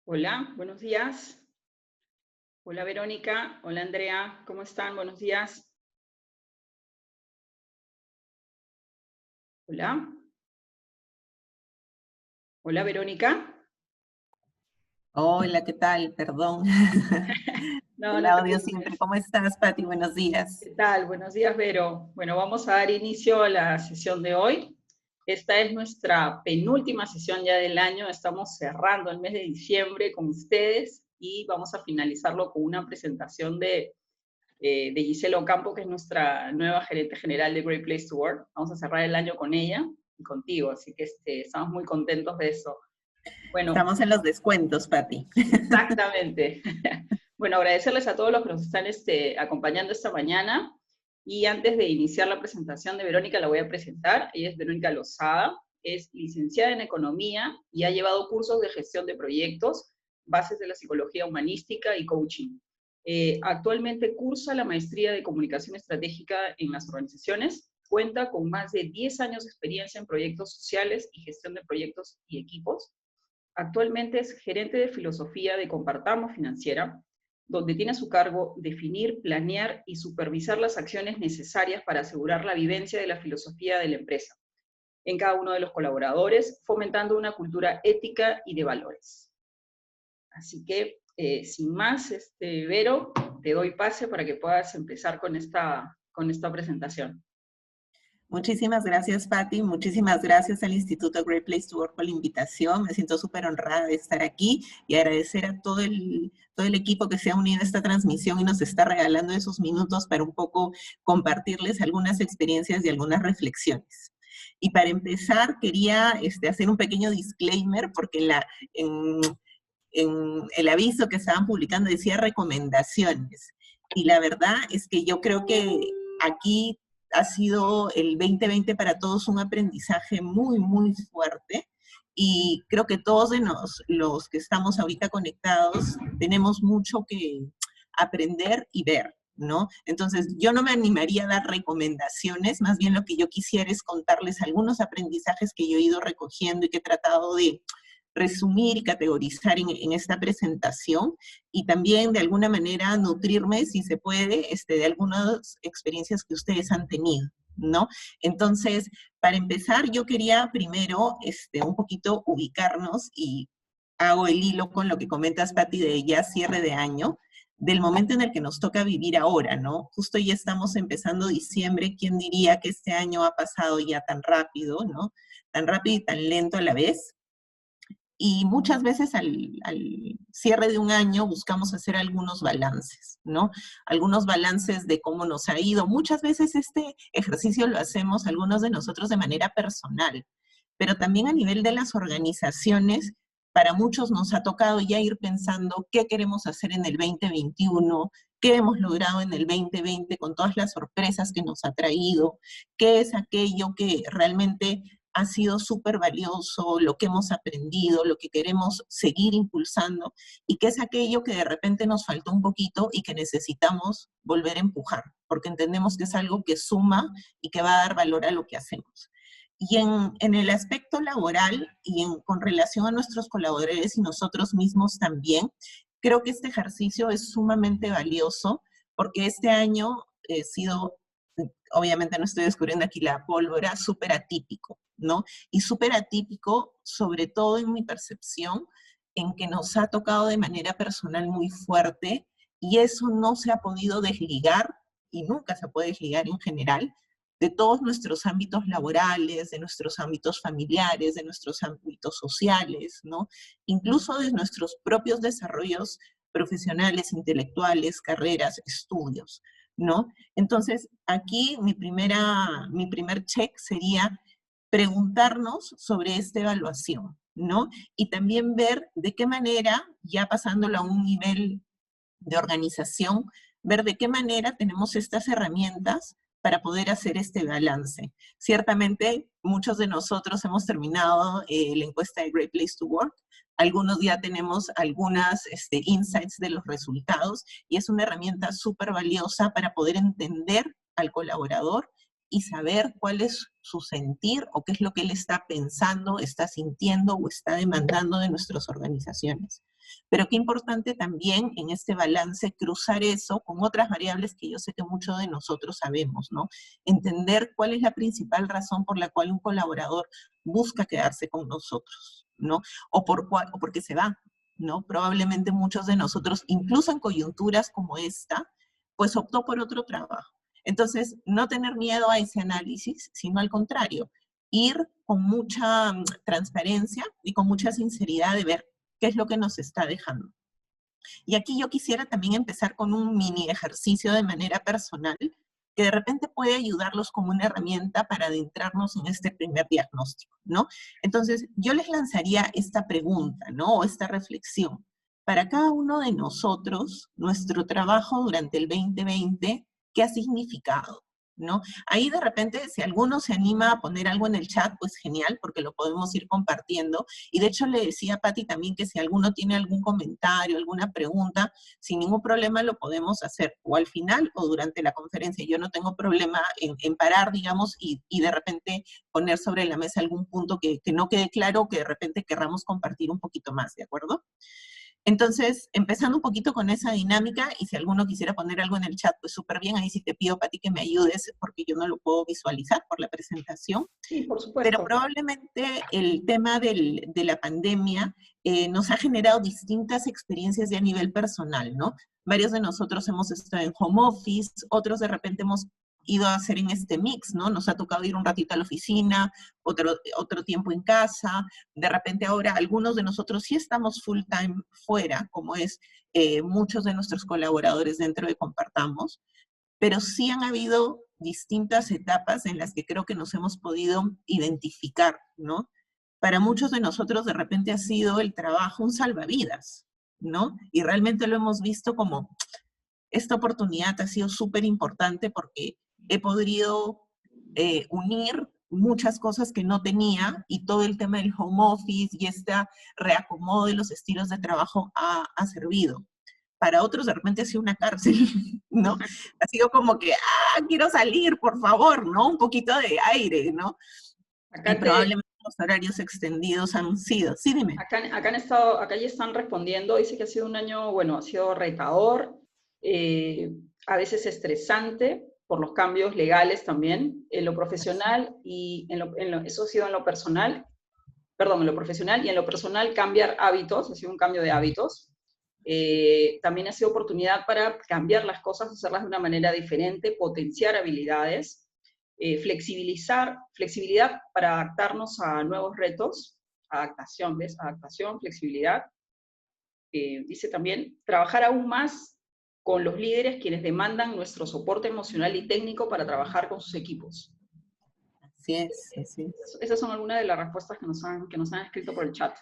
Hola, buenos días. Hola Verónica, hola Andrea, ¿cómo están? Buenos días. Hola, hola Verónica. Hola, ¿qué tal? Perdón. No, El no te audio siempre. preocupes. ¿Cómo estás, Pati? Buenos días. ¿Qué tal? Buenos días, Vero. Bueno, vamos a dar inicio a la sesión de hoy. Esta es nuestra penúltima sesión ya del año. Estamos cerrando el mes de diciembre con ustedes y vamos a finalizarlo con una presentación de Gisela Ocampo, que es nuestra nueva gerente general de Great Place to Work. Vamos a cerrar el año con ella y contigo, así que estamos muy contentos de eso. Bueno, Estamos en los descuentos, Pati. exactamente. Bueno, agradecerles a todos los que nos están acompañando esta mañana. Y antes de iniciar la presentación de Verónica, la voy a presentar. Ella es Verónica Lozada, es licenciada en Economía y ha llevado cursos de gestión de proyectos, bases de la psicología humanística y coaching. Actualmente cursa la maestría de Comunicación Estratégica en las organizaciones. Cuenta con más de 10 años de experiencia en proyectos sociales y gestión de proyectos y equipos. Actualmente es gerente de filosofía de Compartamos Financiera, donde tiene a su cargo definir, planear y supervisar las acciones necesarias para asegurar la vivencia de la filosofía de la empresa en cada uno de los colaboradores, fomentando una cultura ética y de valores. Así que, sin más, Vero, te doy pase para que puedas empezar con esta presentación. Muchísimas gracias, Pati. Muchísimas gracias al Instituto Great Place to Work por la invitación. Me siento súper honrada de estar aquí y agradecer a todo el equipo que se ha unido a esta transmisión y nos está regalando esos minutos para un poco compartirles algunas experiencias y algunas reflexiones. Y para empezar, quería hacer un pequeño disclaimer porque en el aviso que estaban publicando decía recomendaciones. Y la verdad es que yo creo que aquí ha sido el 2020 para todos un aprendizaje muy, muy fuerte. Y creo que todos de los que estamos ahorita conectados tenemos mucho que aprender y ver, ¿no? Entonces, yo no me animaría a dar recomendaciones, más bien lo que yo quisiera es contarles algunos aprendizajes que yo he ido recogiendo y que he tratado de resumir y categorizar en esta presentación y también de alguna manera nutrirme, si se puede, de algunas experiencias que ustedes han tenido, ¿no? Entonces, para empezar, yo quería primero un poquito ubicarnos y hago el hilo con lo que comentas, Pati, de ya cierre de año, del momento en el que nos toca vivir ahora, ¿no? Justo ya estamos empezando diciembre, ¿quién diría que este año ha pasado ya tan rápido, ¿no? Tan rápido y tan lento a la vez. Y muchas veces al cierre de un año buscamos hacer algunos balances, ¿no? Algunos balances de cómo nos ha ido. Muchas veces este ejercicio lo hacemos algunos de nosotros de manera personal, pero también a nivel de las organizaciones, para muchos nos ha tocado ya ir pensando qué queremos hacer en el 2021, qué hemos logrado en el 2020 con todas las sorpresas que nos ha traído, qué es aquello que realmente ha sido súper valioso, lo que hemos aprendido, lo que queremos seguir impulsando y qué es aquello que de repente nos faltó un poquito y que necesitamos volver a empujar, porque entendemos que es algo que suma y que va a dar valor a lo que hacemos. Y en el aspecto laboral y con relación a nuestros colaboradores y nosotros mismos también, creo que este ejercicio es sumamente valioso porque este año he sido, obviamente no estoy descubriendo aquí la pólvora, súper atípico, ¿no? Y súper atípico, sobre todo en mi percepción, en que nos ha tocado de manera personal muy fuerte y eso no se ha podido desligar y nunca se puede desligar en general de todos nuestros ámbitos laborales, de nuestros ámbitos familiares, de nuestros ámbitos sociales, ¿no? Incluso de nuestros propios desarrollos profesionales, intelectuales, carreras, estudios, ¿no? Entonces, aquí mi primer check sería preguntarnos sobre esta evaluación, ¿no? Y también ver de qué manera, ya pasándolo a un nivel de organización, ver de qué manera tenemos estas herramientas para poder hacer este balance. Ciertamente, muchos de nosotros hemos terminado la encuesta de Great Place to Work, algunos ya tenemos algunas insights de los resultados y es una herramienta súper valiosa para poder entender al colaborador y saber cuál es su sentir o qué es lo que él está pensando, está sintiendo o está demandando de nuestras organizaciones. Pero qué importante también en este balance cruzar eso con otras variables que yo sé que muchos de nosotros sabemos, ¿no? Entender cuál es la principal razón por la cual un colaborador busca quedarse con nosotros, ¿no? O porque se va, ¿no? Probablemente muchos de nosotros, incluso en coyunturas como esta, pues optó por otro trabajo. Entonces, no tener miedo a ese análisis, sino al contrario, ir con mucha transparencia y con mucha sinceridad de ver qué es lo que nos está dejando. Y aquí yo quisiera también empezar con un mini ejercicio de manera personal, que de repente puede ayudarlos como una herramienta para adentrarnos en este primer diagnóstico, ¿no? Entonces, yo les lanzaría esta pregunta, ¿no? O esta reflexión. Para cada uno de nosotros, nuestro trabajo durante el 2020, ¿qué ha significado? ¿No? Ahí de repente, si alguno se anima a poner algo en el chat, pues genial, porque lo podemos ir compartiendo. Y de hecho le decía a Patti también que si alguno tiene algún comentario, alguna pregunta, sin ningún problema lo podemos hacer, o al final o durante la conferencia. Yo no tengo problema en parar, digamos, y de repente poner sobre la mesa algún punto que no quede claro, que de repente querramos compartir un poquito más, ¿de acuerdo? Entonces, empezando un poquito con esa dinámica, y si alguno quisiera poner algo en el chat, pues súper bien, ahí sí te pido, Pati, que me ayudes, porque yo no lo puedo visualizar por la presentación. Sí, por Pero supuesto. probablemente el tema de la pandemia nos ha generado distintas experiencias ya a nivel personal, ¿no? Varios de nosotros hemos estado en home office, otros de repente hemos ido a hacer en este mix, ¿no? Nos ha tocado ir un ratito a la oficina, otro tiempo en casa, de repente ahora algunos de nosotros sí estamos full time fuera, como es muchos de nuestros colaboradores dentro de Compartamos, pero sí han habido distintas etapas en las que creo que nos hemos podido identificar, ¿no? Para muchos de nosotros de repente ha sido el trabajo un salvavidas, ¿no? Y realmente lo hemos visto como, esta oportunidad ha sido súper importante porque he podido unir muchas cosas que no tenía y todo el tema del home office y este reacomodo de los estilos de trabajo ha servido. Para otros de repente ha sido una cárcel, ¿no? Ha sido como que, quiero salir, por favor, ¿no? Un poquito de aire, ¿no? Y Acá te, probablemente los horarios extendidos han sido. Sí, dime. acá ya están respondiendo, dice que ha sido un año, bueno, ha sido retador, a veces estresante por los cambios legales también, en lo profesional y eso ha sido en lo personal, perdón, en lo profesional y en lo personal cambiar hábitos, ha sido un cambio de hábitos. También ha sido oportunidad para cambiar las cosas, hacerlas de una manera diferente, potenciar habilidades, flexibilidad para adaptarnos a nuevos retos, adaptación, ¿ves? Adaptación, flexibilidad. Dice también, trabajar aún más con los líderes quienes demandan nuestro soporte emocional y técnico para trabajar con sus equipos. Así es, así es. Esas son algunas de las respuestas que nos han escrito por el chat.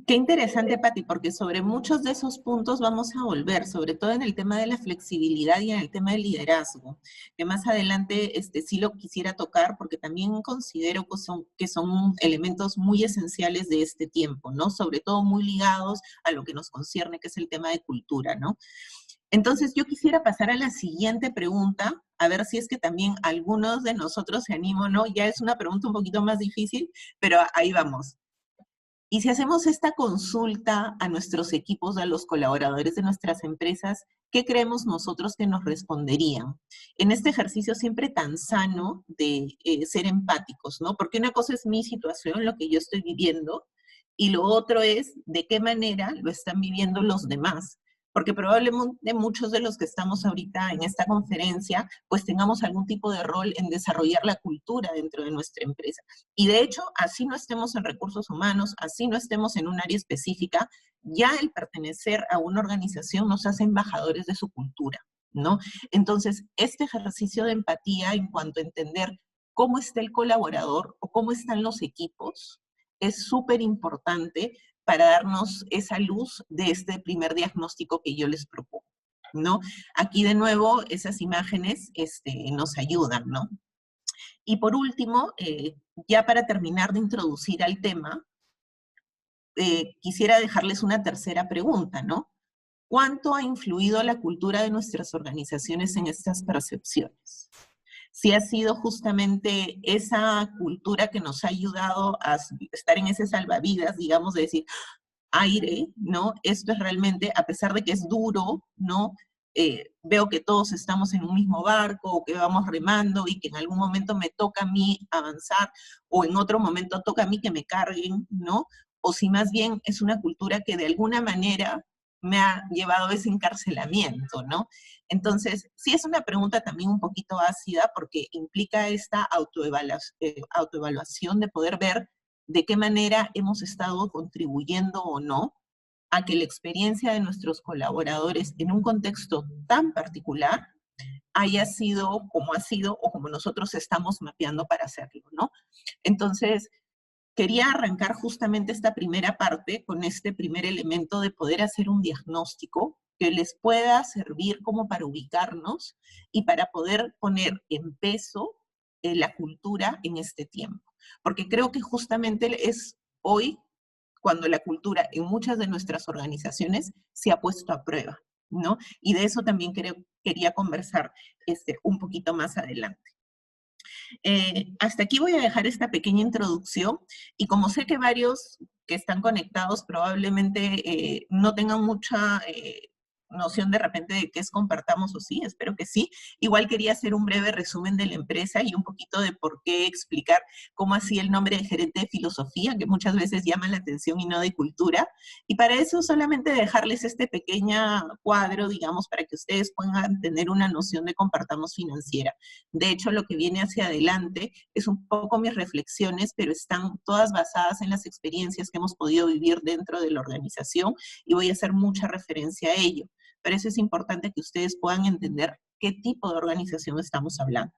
Qué interesante, Pati, porque sobre muchos de esos puntos vamos a volver, sobre todo en el tema de la flexibilidad y en el tema del liderazgo, que más adelante sí lo quisiera tocar, porque también considero que son elementos muy esenciales de este tiempo, ¿no? Sobre todo muy ligados a lo que nos concierne, que es el tema de cultura, ¿no? Entonces, yo quisiera pasar a la siguiente pregunta, a ver si es que también algunos de nosotros se animan, ¿no? Ya es una pregunta un poquito más difícil, pero ahí vamos. Y si hacemos esta consulta a nuestros equipos, a los colaboradores de nuestras empresas, ¿qué creemos nosotros que nos responderían? En este ejercicio siempre tan sano de ser empáticos, ¿no? Porque una cosa es mi situación, lo que yo estoy viviendo, y lo otro es de qué manera lo están viviendo los demás. Porque probablemente muchos de los que estamos ahorita en esta conferencia, pues tengamos algún tipo de rol en desarrollar la cultura dentro de nuestra empresa. Y de hecho, así no estemos en recursos humanos, así no estemos en un área específica, ya el pertenecer a una organización nos hace embajadores de su cultura, ¿no? Entonces, este ejercicio de empatía en cuanto a entender cómo está el colaborador o cómo están los equipos es súper importante para darnos esa luz de este primer diagnóstico que yo les propongo, ¿no? Aquí de nuevo esas imágenes nos ayudan, ¿no? Y por último, ya para terminar de introducir al tema, quisiera dejarles una tercera pregunta, ¿no? ¿Cuánto ha influido la cultura de nuestras organizaciones en estas percepciones? Si ha sido justamente esa cultura que nos ha ayudado a estar en ese salvavidas, digamos, de decir, aire, ¿no? Esto es realmente, a pesar de que es duro, ¿no? Veo que todos estamos en un mismo barco, o que vamos remando, y que en algún momento me toca a mí avanzar, o en otro momento toca a mí que me carguen, ¿no? O si más bien es una cultura que de alguna manera me ha llevado a ese encarcelamiento, ¿no? Entonces, sí es una pregunta también un poquito ácida, porque implica esta autoevaluación de poder ver de qué manera hemos estado contribuyendo o no a que la experiencia de nuestros colaboradores en un contexto tan particular haya sido como ha sido o como nosotros estamos mapeando para hacerlo, ¿no? Entonces, quería arrancar justamente esta primera parte con este primer elemento de poder hacer un diagnóstico que les pueda servir como para ubicarnos y para poder poner en peso la cultura en este tiempo. Porque creo que justamente es hoy cuando la cultura en muchas de nuestras organizaciones se ha puesto a prueba, ¿no? Y de eso también quería conversar un poquito más adelante. Hasta aquí voy a dejar esta pequeña introducción, y como sé que varios que están conectados probablemente no tengan mucha noción de repente de qué es Compartamos, o sí, espero que sí. Igual quería hacer un breve resumen de la empresa y un poquito de por qué explicar cómo así el nombre de gerente de filosofía, que muchas veces llama la atención y no de cultura. Y para eso solamente dejarles este pequeño cuadro, digamos, para que ustedes puedan tener una noción de Compartamos Financiera. De hecho, lo que viene hacia adelante es un poco mis reflexiones, pero están todas basadas en las experiencias que hemos podido vivir dentro de la organización, y voy a hacer mucha referencia a ello. Pero eso es importante, que ustedes puedan entender qué tipo de organización estamos hablando.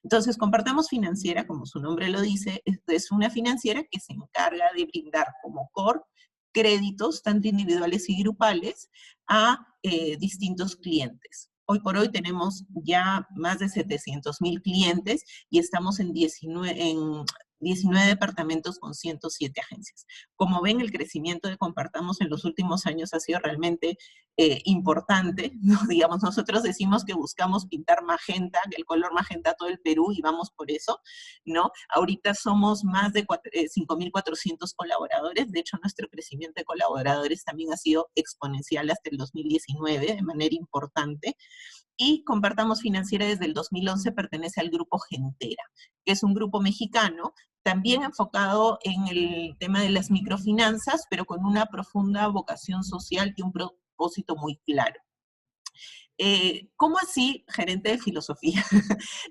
Entonces, Compartamos Financiera, como su nombre lo dice, es una financiera que se encarga de brindar como core créditos, tanto individuales y grupales, a distintos clientes. Hoy por hoy tenemos ya más de 700,000 clientes y estamos en 19 departamentos con 107 agencias. Como ven, el crecimiento de Compartamos en los últimos años ha sido realmente importante, ¿no? Digamos, nosotros decimos que buscamos pintar magenta, el color magenta a todo el Perú, y vamos por eso, ¿no? Ahorita somos más de 5,400 colaboradores. De hecho, nuestro crecimiento de colaboradores también ha sido exponencial hasta el 2019, de manera importante. Y Compartamos Financiera desde el 2011 pertenece al grupo Gentera, que es un grupo mexicano, también enfocado en el tema de las microfinanzas, pero con una profunda vocación social y un propósito muy claro. ¿Cómo así gerente de filosofía?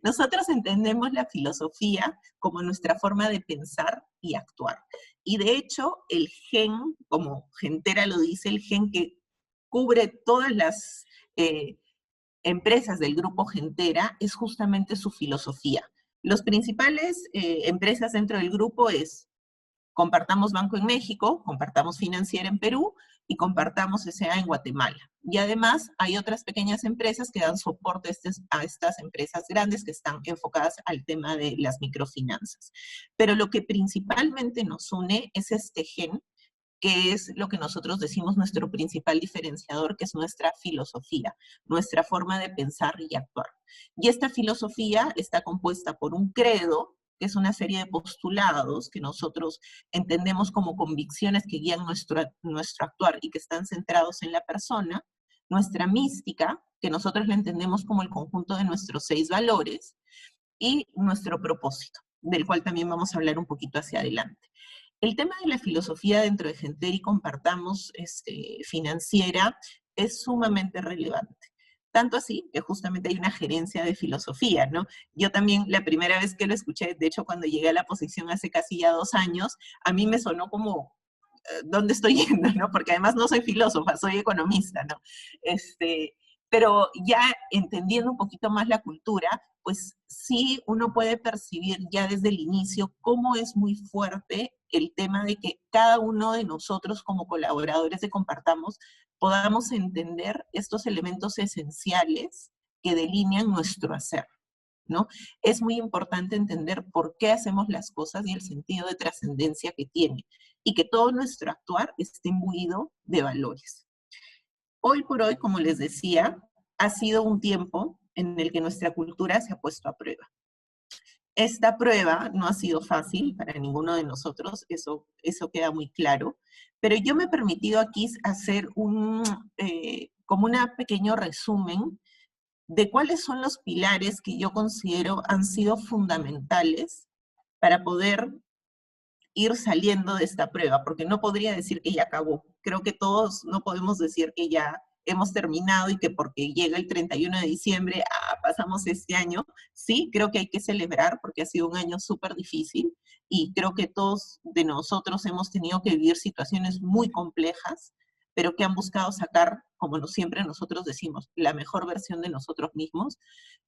Nosotros entendemos la filosofía como nuestra forma de pensar y actuar. Y de hecho, el gen, como Gentera lo dice, el gen que cubre todas las empresas del grupo Gentera es justamente su filosofía. Los principales empresas dentro del grupo es Compartamos Banco en México, Compartamos Financiera en Perú y Compartamos S.A. en Guatemala. Y además hay otras pequeñas empresas que dan soporte a estas empresas grandes que están enfocadas al tema de las microfinanzas. Pero lo que principalmente nos une es este gen, que es lo que nosotros decimos nuestro principal diferenciador, que es nuestra filosofía, nuestra forma de pensar y actuar. Y esta filosofía está compuesta por un credo, que es una serie de postulados que nosotros entendemos como convicciones que guían nuestro actuar y que están centrados en la persona, nuestra mística, que nosotros la entendemos como el conjunto de nuestros 6 valores, y nuestro propósito, del cual también vamos a hablar un poquito hacia adelante. El tema de la filosofía dentro de Gentera y Compartamos Financiera es sumamente relevante. Tanto así que justamente hay una gerencia de filosofía, ¿no? Yo también la primera vez que lo escuché, de hecho cuando llegué a la posición hace casi ya 2 años, a mí me sonó como, ¿dónde estoy yendo, no? Porque además no soy filósofa, soy economista, ¿no? Pero ya entendiendo un poquito más la cultura, pues sí uno puede percibir ya desde el inicio cómo es muy fuerte el tema de que cada uno de nosotros como colaboradores de Compartamos podamos entender estos elementos esenciales que delinean nuestro hacer, ¿no? Es muy importante entender por qué hacemos las cosas y el sentido de trascendencia que tiene, y que todo nuestro actuar esté imbuido de valores. Hoy por hoy, como les decía, ha sido un tiempo en el que nuestra cultura se ha puesto a prueba. Esta prueba no ha sido fácil para ninguno de nosotros, eso queda muy claro, pero yo me he permitido aquí hacer como un pequeño resumen de cuáles son los pilares que yo considero han sido fundamentales para poder ir saliendo de esta prueba, porque no podría decir que ya acabó. Creo que todos no podemos decir que ya hemos terminado y que porque llega el 31 de diciembre, pasamos este año. Sí, creo que hay que celebrar porque ha sido un año súper difícil y creo que todos de nosotros hemos tenido que vivir situaciones muy complejas, pero que han buscado sacar, como siempre nosotros decimos, la mejor versión de nosotros mismos,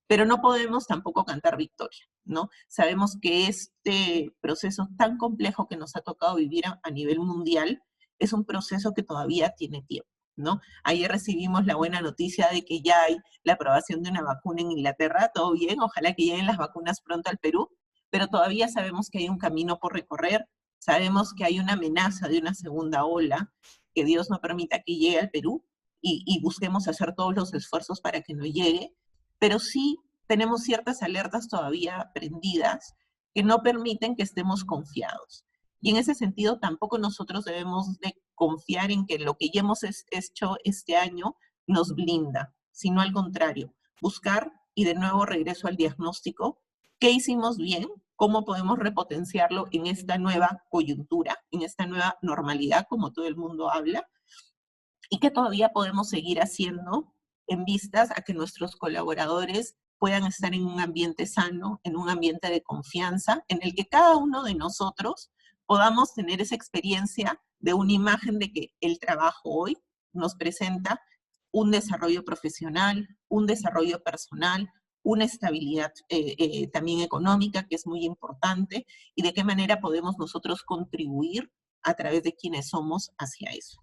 pero no podemos tampoco cantar victoria, ¿no? Sabemos que este proceso tan complejo que nos ha tocado vivir a nivel mundial es un proceso que todavía tiene tiempo, ¿no? Ayer recibimos la buena noticia de que ya hay la aprobación de una vacuna en Inglaterra, todo bien, ojalá que lleguen las vacunas pronto al Perú, pero todavía sabemos que hay un camino por recorrer, sabemos que hay una amenaza de una segunda ola, que Dios no permita que llegue al Perú, y busquemos hacer todos los esfuerzos para que no llegue, pero sí tenemos ciertas alertas todavía prendidas que no permiten que estemos confiados. Y en ese sentido tampoco nosotros debemos de confiar en que lo que ya hemos hecho este año nos blinda, sino al contrario, buscar, y de nuevo regreso al diagnóstico, qué hicimos bien, cómo podemos repotenciarlo en esta nueva coyuntura, en esta nueva normalidad, como todo el mundo habla, y que todavía podemos seguir haciendo en vistas a que nuestros colaboradores puedan estar en un ambiente sano, en un ambiente de confianza, en el que cada uno de nosotros podamos tener esa experiencia de una imagen de que el trabajo hoy nos presenta un desarrollo profesional, un desarrollo personal, una estabilidad también económica, que es muy importante, y de qué manera podemos nosotros contribuir a través de quienes somos hacia eso.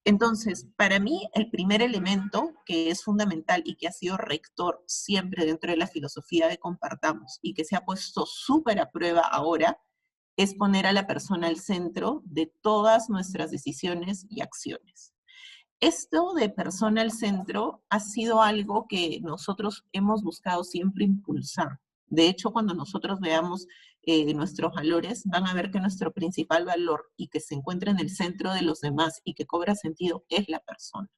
Entonces, para mí, el primer elemento que es fundamental y que ha sido rector siempre dentro de la filosofía de Compartamos y que se ha puesto súper a prueba ahora, es poner a la persona al centro de todas nuestras decisiones y acciones. Esto de persona al centro ha sido algo que nosotros hemos buscado siempre impulsar. De hecho, cuando nosotros veamos nuestros valores, van a ver que nuestro principal valor y que se encuentra en el centro de los demás y que cobra sentido es la persona.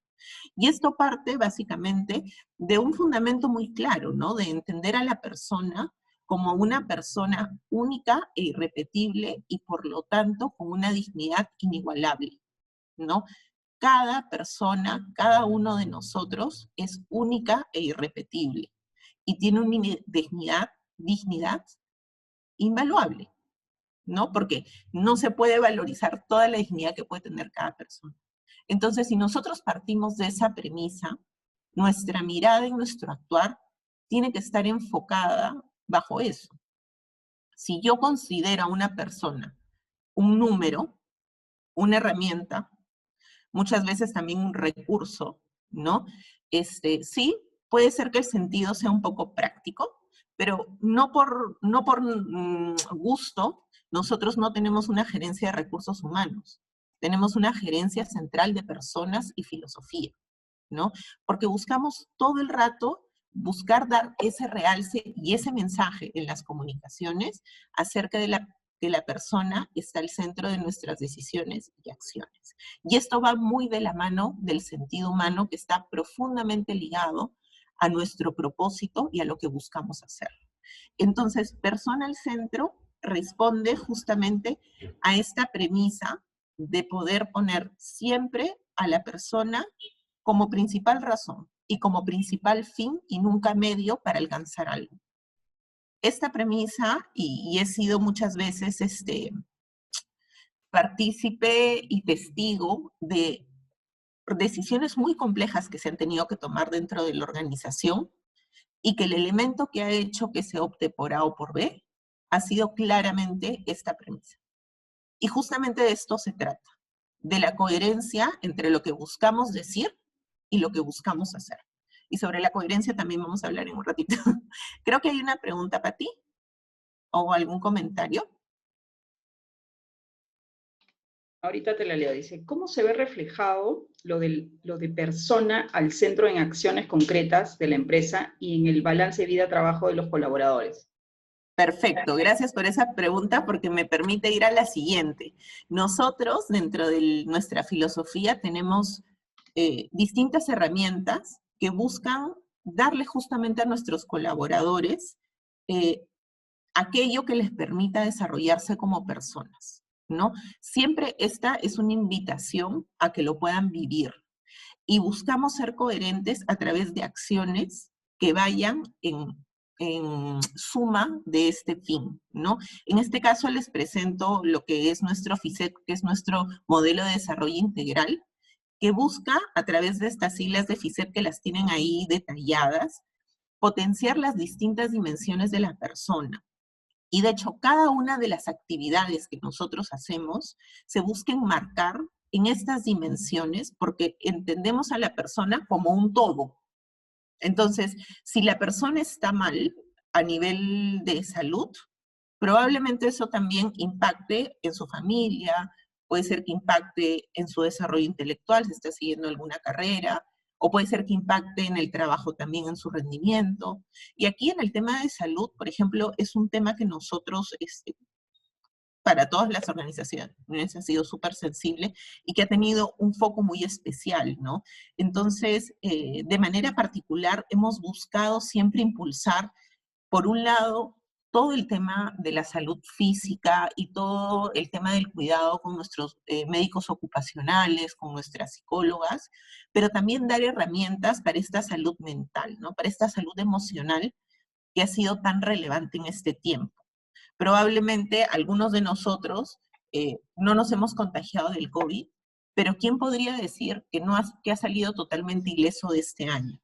Y esto parte básicamente de un fundamento muy claro, ¿no? De entender a la persona como una persona única e irrepetible y por lo tanto con una dignidad inigualable, ¿no? Cada persona, cada uno de nosotros es única e irrepetible y tiene una dignidad invaluable, ¿no? Porque no se puede valorizar toda la dignidad que puede tener cada persona. Entonces, si nosotros partimos de esa premisa, nuestra mirada y nuestro actuar tiene que estar enfocada bajo eso. Si yo considero a una persona un número, una herramienta, muchas veces también un recurso, ¿no? Sí, puede ser que el sentido sea un poco práctico, pero no por gusto, nosotros no tenemos una gerencia de recursos humanos, tenemos una gerencia central de personas y filosofía, ¿no? Porque buscamos todo el rato buscar dar ese realce y ese mensaje en las comunicaciones acerca de que la persona está al centro de nuestras decisiones y acciones. Y esto va muy de la mano del sentido humano que está profundamente ligado a nuestro propósito y a lo que buscamos hacer. Entonces, persona al centro responde justamente a esta premisa de poder poner siempre a la persona como principal razón y como principal fin y nunca medio para alcanzar algo. Esta premisa, y he sido muchas veces partícipe y testigo de decisiones muy complejas que se han tenido que tomar dentro de la organización y que el elemento que ha hecho que se opte por A o por B ha sido claramente esta premisa. Y justamente de esto se trata, de la coherencia entre lo que buscamos decir y lo que buscamos hacer. Y sobre la coherencia también vamos a hablar en un ratito. Creo que hay una pregunta para ti o algún comentario. Ahorita te la leo, dice, ¿cómo se ve reflejado lo de persona al centro en acciones concretas de la empresa y en el balance vida-trabajo de los colaboradores? Perfecto, gracias por esa pregunta porque me permite ir a la siguiente. Nosotros, dentro de nuestra filosofía, tenemos distintas herramientas que buscan darle justamente a nuestros colaboradores eh, aquello que les permita desarrollarse como personas, ¿no? Siempre esta es una invitación a que lo puedan vivir y buscamos ser coherentes a través de acciones que vayan en suma de este fin, ¿no? En este caso les presento lo que es nuestro FISEP, que es nuestro modelo de desarrollo integral, que busca, a través de estas siglas de FISEP que las tienen ahí detalladas, potenciar las distintas dimensiones de la persona. Y de hecho, cada una de las actividades que nosotros hacemos se busca enmarcar en estas dimensiones porque entendemos a la persona como un todo. Entonces, si la persona está mal a nivel de salud, probablemente eso también impacte en su familia, puede ser que impacte en su desarrollo intelectual, si está siguiendo alguna carrera, o puede ser que impacte en el trabajo también, en su rendimiento. Y aquí en el tema de salud, por ejemplo, es un tema que nosotros, para todas las organizaciones, ha sido súper sensible y que ha tenido un foco muy especial, ¿no? Entonces, de manera particular, hemos buscado siempre impulsar, por un lado, todo el tema de la salud física y todo el tema del cuidado con nuestros médicos ocupacionales, con nuestras psicólogas, pero también dar herramientas para esta salud mental, ¿no? Para esta salud emocional que ha sido tan relevante en este tiempo. Probablemente algunos de nosotros no nos hemos contagiado del COVID, pero ¿quién podría decir que ha salido totalmente ileso de este año?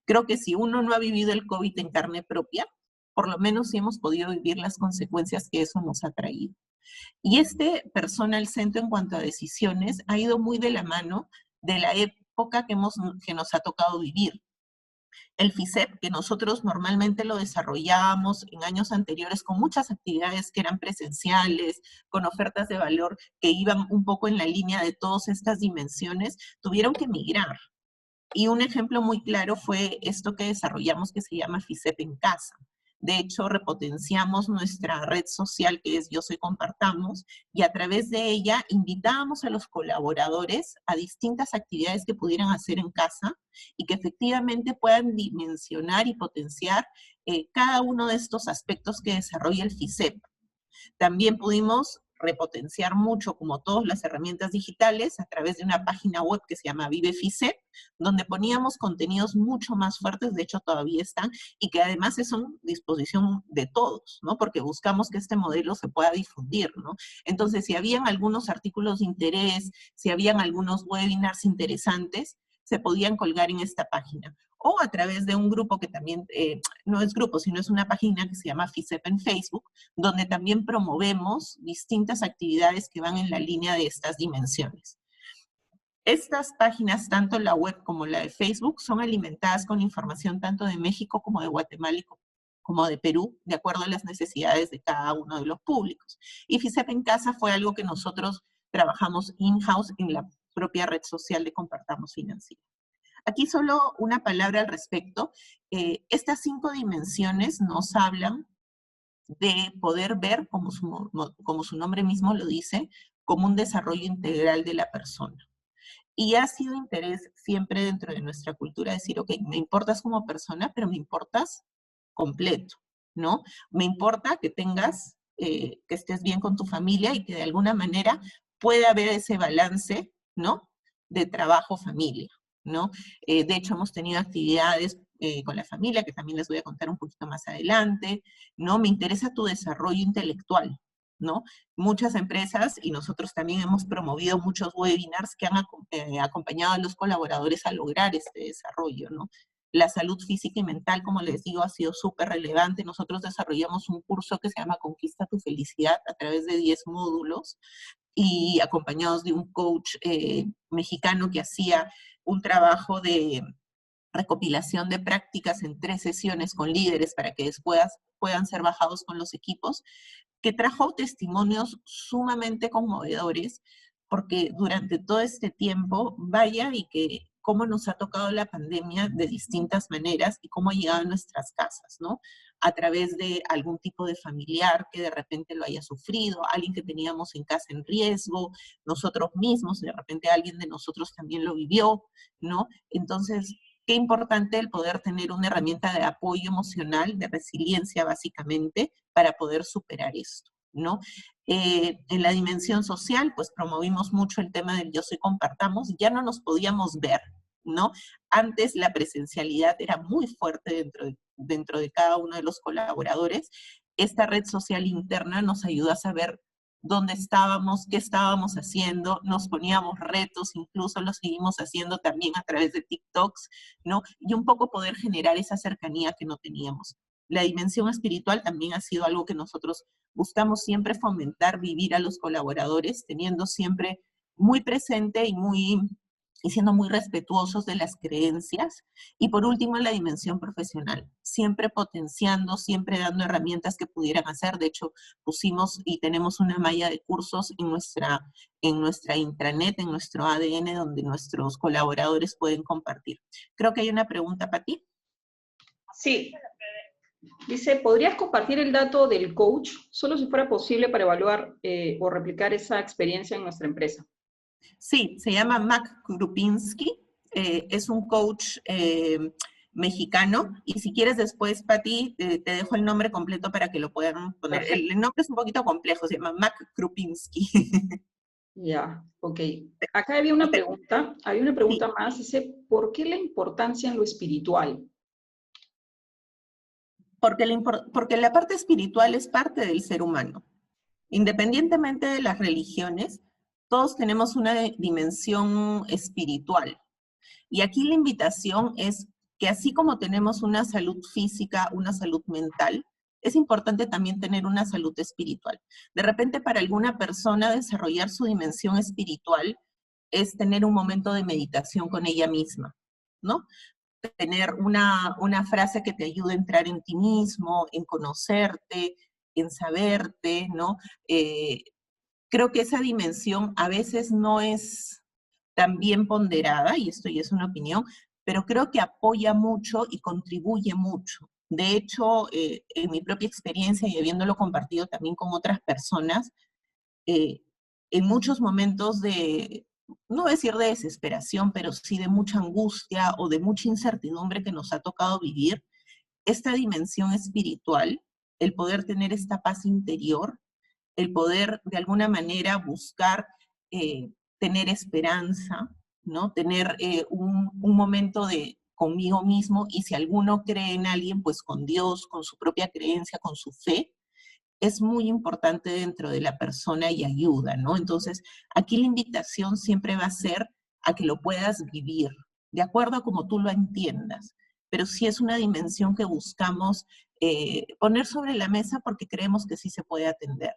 Creo que si uno no ha vivido el COVID en carne propia, por lo menos sí hemos podido vivir las consecuencias que eso nos ha traído. Y este personal centro en cuanto a decisiones ha ido muy de la mano de la época que nos ha tocado vivir. El FISEP, que nosotros normalmente lo desarrollábamos en años anteriores con muchas actividades que eran presenciales, con ofertas de valor que iban un poco en la línea de todas estas dimensiones, tuvieron que migrar. Y un ejemplo muy claro fue esto que desarrollamos que se llama FISEP en casa. De hecho, repotenciamos nuestra red social que es Yo Soy Compartamos y a través de ella invitábamos a los colaboradores a distintas actividades que pudieran hacer en casa y que efectivamente puedan dimensionar y potenciar cada uno de estos aspectos que desarrolla el FISEP. También pudimos repotenciar mucho, como todas las herramientas digitales, a través de una página web que se llama Vive FISEP, donde poníamos contenidos mucho más fuertes, de hecho todavía están, y que además es una disposición de todos, ¿no? Porque buscamos que este modelo se pueda difundir, ¿no? Entonces, si habían algunos artículos de interés, si habían algunos webinars interesantes, se podían colgar en esta página. O a través de un grupo que también, no es grupo, sino es una página que se llama FISEP en Facebook, donde también promovemos distintas actividades que van en la línea de estas dimensiones. Estas páginas, tanto la web como la de Facebook, son alimentadas con información tanto de México como de Guatemala como de Perú, de acuerdo a las necesidades de cada uno de los públicos. Y FISEP en casa fue algo que nosotros trabajamos in-house en la propia red social de Compartamos Financiero. Aquí solo una palabra al respecto. Estas 5 dimensiones nos hablan de poder ver, como su nombre mismo lo dice, como un desarrollo integral de la persona. Y ha sido interés siempre dentro de nuestra cultura decir, ok, me importas como persona, pero me importas completo, ¿no? Me importa que tengas, que estés bien con tu familia y que de alguna manera pueda haber ese balance, ¿no? De trabajo-familia, ¿no? De hecho, hemos tenido actividades con la familia, que también les voy a contar un poquito más adelante, ¿no? Me interesa tu desarrollo intelectual, ¿no? Muchas empresas, y nosotros también hemos promovido muchos webinars que han acompañado a los colaboradores a lograr este desarrollo, ¿no? La salud física y mental, como les digo, ha sido súper relevante. Nosotros desarrollamos un curso que se llama Conquista tu Felicidad a través de 10 módulos y acompañados de un coach mexicano que hacía un trabajo de recopilación de prácticas en 3 sesiones con líderes para que después puedan ser bajados con los equipos, que trajo testimonios sumamente conmovedores, porque durante todo este tiempo, vaya y que cómo nos ha tocado la pandemia de distintas maneras y cómo ha llegado a nuestras casas, ¿no? a través de algún tipo de familiar que de repente lo haya sufrido, alguien que teníamos en casa en riesgo, nosotros mismos, de repente alguien de nosotros también lo vivió, ¿no? Entonces, qué importante el poder tener una herramienta de apoyo emocional, de resiliencia básicamente, para poder superar esto, ¿no? En la dimensión social, pues promovimos mucho el tema del yo soy compartamos, ya no nos podíamos ver, ¿no? Antes la presencialidad era muy fuerte dentro de cada uno de los colaboradores. Esta red social interna nos ayudó a saber dónde estábamos, qué estábamos haciendo, nos poníamos retos, incluso lo seguimos haciendo también a través de TikToks, ¿no? Y un poco poder generar esa cercanía que no teníamos. La dimensión espiritual también ha sido algo que nosotros buscamos siempre fomentar, vivir a los colaboradores, teniendo siempre muy presente y siendo muy respetuosos de las creencias. Y por último, la dimensión profesional, siempre potenciando, siempre dando herramientas que pudieran hacer. De hecho, pusimos y tenemos una malla de cursos en nuestra intranet, en nuestro ADN, donde nuestros colaboradores pueden compartir. Creo que hay una pregunta para ti. Sí, dice, ¿podrías compartir el dato del coach, solo si fuera posible para evaluar o replicar esa experiencia en nuestra empresa? Sí, se llama Mac Krupinski, es un coach mexicano, y si quieres después, Pati, te dejo el nombre completo para que lo puedan poner. El nombre es un poquito complejo, se llama Mac Krupinski. Ya, ok. Acá había una Sí, pregunta más, dice, ¿por qué la importancia en lo espiritual? porque la parte espiritual es parte del ser humano. Independientemente de las religiones, todos tenemos una dimensión espiritual. Y aquí la invitación es que así como tenemos una salud física, una salud mental, es importante también tener una salud espiritual. De repente, para alguna persona, desarrollar su dimensión espiritual es tener un momento de meditación con ella misma, ¿no? Tener una frase que te ayude a entrar en ti mismo, en conocerte, en saberte, ¿no? Creo que esa dimensión a veces no es tan bien ponderada, y esto ya es una opinión, pero creo que apoya mucho y contribuye mucho. De hecho, en mi propia experiencia y habiéndolo compartido también con otras personas, eh, en muchos momentos de, no decir de desesperación, pero sí de mucha angustia o de mucha incertidumbre que nos ha tocado vivir, esta dimensión espiritual, el poder tener esta paz interior, el poder de alguna manera buscar tener esperanza, ¿no? Tener un momento de conmigo mismo, y si alguno cree en alguien, pues con Dios, con su propia creencia, con su fe, es muy importante dentro de la persona y ayuda, ¿no? Entonces, aquí la invitación siempre va a ser a que lo puedas vivir, de acuerdo a como tú lo entiendas, pero sí es una dimensión que buscamos poner sobre la mesa porque creemos que sí se puede atender.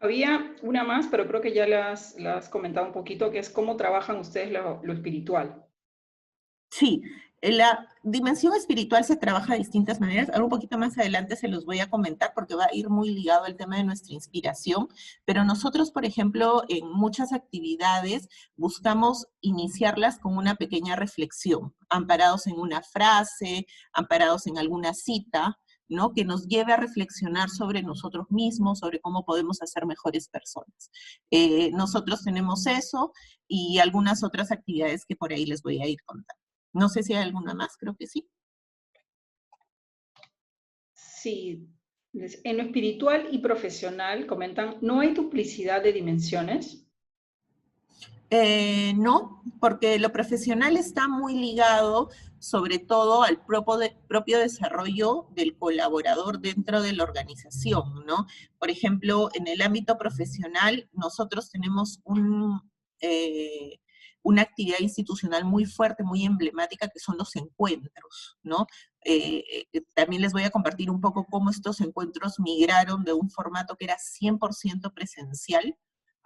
Había una más, pero creo que ya la has comentado un poquito, que es cómo trabajan ustedes lo espiritual. Sí, la dimensión espiritual se trabaja de distintas maneras. Algo un poquito más adelante se los voy a comentar porque va a ir muy ligado al tema de nuestra inspiración. Pero nosotros, por ejemplo, en muchas actividades buscamos iniciarlas con una pequeña reflexión, amparados en una frase, amparados en alguna cita, ¿no? Que nos lleve a reflexionar sobre nosotros mismos, sobre cómo podemos ser mejores personas. Nosotros tenemos eso y algunas otras actividades que por ahí les voy a ir contando. No sé si hay alguna más, creo que sí. Sí, en lo espiritual y profesional comentan, ¿no hay duplicidad de dimensiones? No, porque lo profesional está muy ligado sobre todo al propio desarrollo del colaborador dentro de la organización, ¿no? Por ejemplo, en el ámbito profesional, nosotros tenemos una actividad institucional muy fuerte, muy emblemática, que son los encuentros, ¿no? También les voy a compartir un poco cómo estos encuentros migraron de un formato que era 100% presencial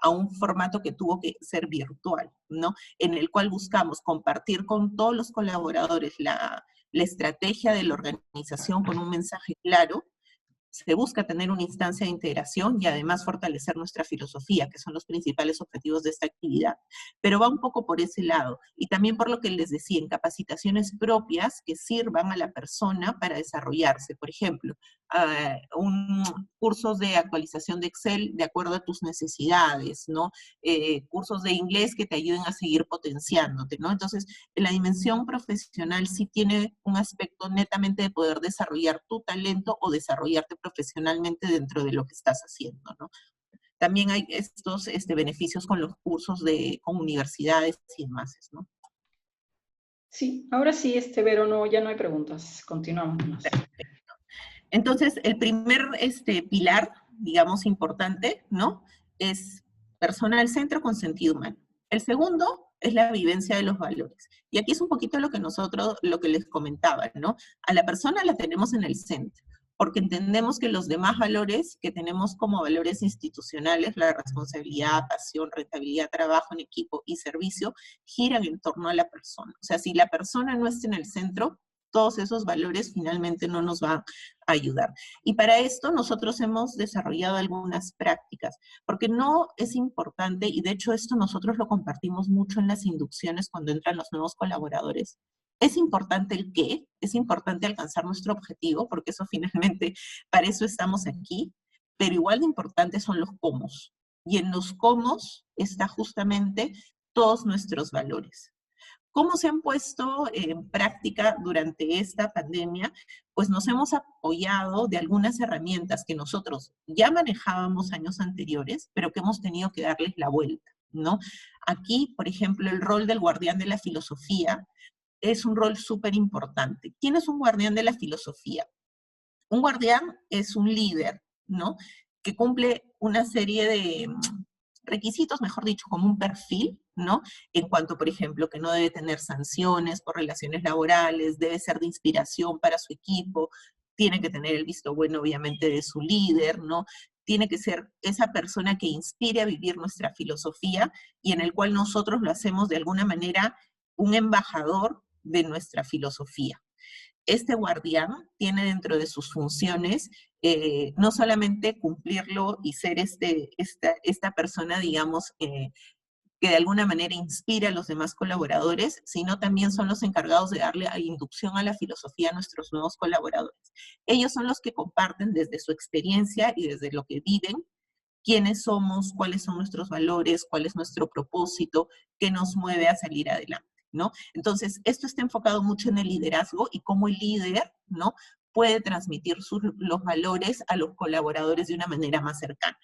a un formato que tuvo que ser virtual, ¿no? En el cual buscamos compartir con todos los colaboradores la estrategia de la organización con un mensaje claro, se busca tener una instancia de integración y además fortalecer nuestra filosofía, que son los principales objetivos de esta actividad. Pero va un poco por ese lado. Y también por lo que les decía, en capacitaciones propias que sirvan a la persona para desarrollarse. Por ejemplo, cursos de actualización de Excel de acuerdo a tus necesidades, ¿no? Cursos de inglés que te ayuden a seguir potenciándote, ¿no? Entonces, la dimensión profesional sí tiene un aspecto netamente de poder desarrollar tu talento o desarrollarte profesionalmente dentro de lo que estás haciendo, ¿no? También hay estos beneficios con los cursos con universidades y demás, ¿no? Sí, ahora sí, Vero, no, ya no hay preguntas. Continuamos más. Entonces, el primer pilar, digamos, importante, ¿no? Es persona al centro con sentido humano. El segundo es la vivencia de los valores. Y aquí es un poquito lo que les comentaba, ¿no? A la persona la tenemos en el centro, porque entendemos que los demás valores que tenemos como valores institucionales, la responsabilidad, pasión, rentabilidad, trabajo en equipo y servicio, giran en torno a la persona. O sea, si la persona no está en el centro, todos esos valores finalmente no nos van a ayudar. Y para esto nosotros hemos desarrollado algunas prácticas, porque no es importante, y de hecho esto nosotros lo compartimos mucho en las inducciones cuando entran los nuevos colaboradores. Es importante el qué, es importante alcanzar nuestro objetivo, porque eso finalmente, para eso estamos aquí, pero igual de importantes son los cómo. Y en los cómo está justamente todos nuestros valores. ¿Cómo se han puesto en práctica durante esta pandemia? Pues nos hemos apoyado de algunas herramientas que nosotros ya manejábamos años anteriores, pero que hemos tenido que darles la vuelta, ¿no? Aquí, por ejemplo, el rol del guardián de la filosofía es un rol súper importante. ¿Quién es un guardián de la filosofía? Un guardián es un líder, ¿no? Que cumple una serie de requisitos, mejor dicho, como un perfil, ¿no? En cuanto, por ejemplo, que no debe tener sanciones por relaciones laborales, debe ser de inspiración para su equipo, tiene que tener el visto bueno, obviamente, de su líder, ¿no? Tiene que ser esa persona que inspire a vivir nuestra filosofía y en el cual nosotros lo hacemos de alguna manera un embajador de nuestra filosofía. Este guardián tiene dentro de sus funciones no solamente cumplirlo y ser esta persona, digamos, que de alguna manera inspira a los demás colaboradores, sino también son los encargados de darle inducción a la filosofía a nuestros nuevos colaboradores. Ellos son los que comparten desde su experiencia y desde lo que viven, quiénes somos, cuáles son nuestros valores, cuál es nuestro propósito, qué nos mueve a salir adelante, ¿no? Entonces, esto está enfocado mucho en el liderazgo y cómo el líder, ¿no? Puede transmitir los valores a los colaboradores de una manera más cercana.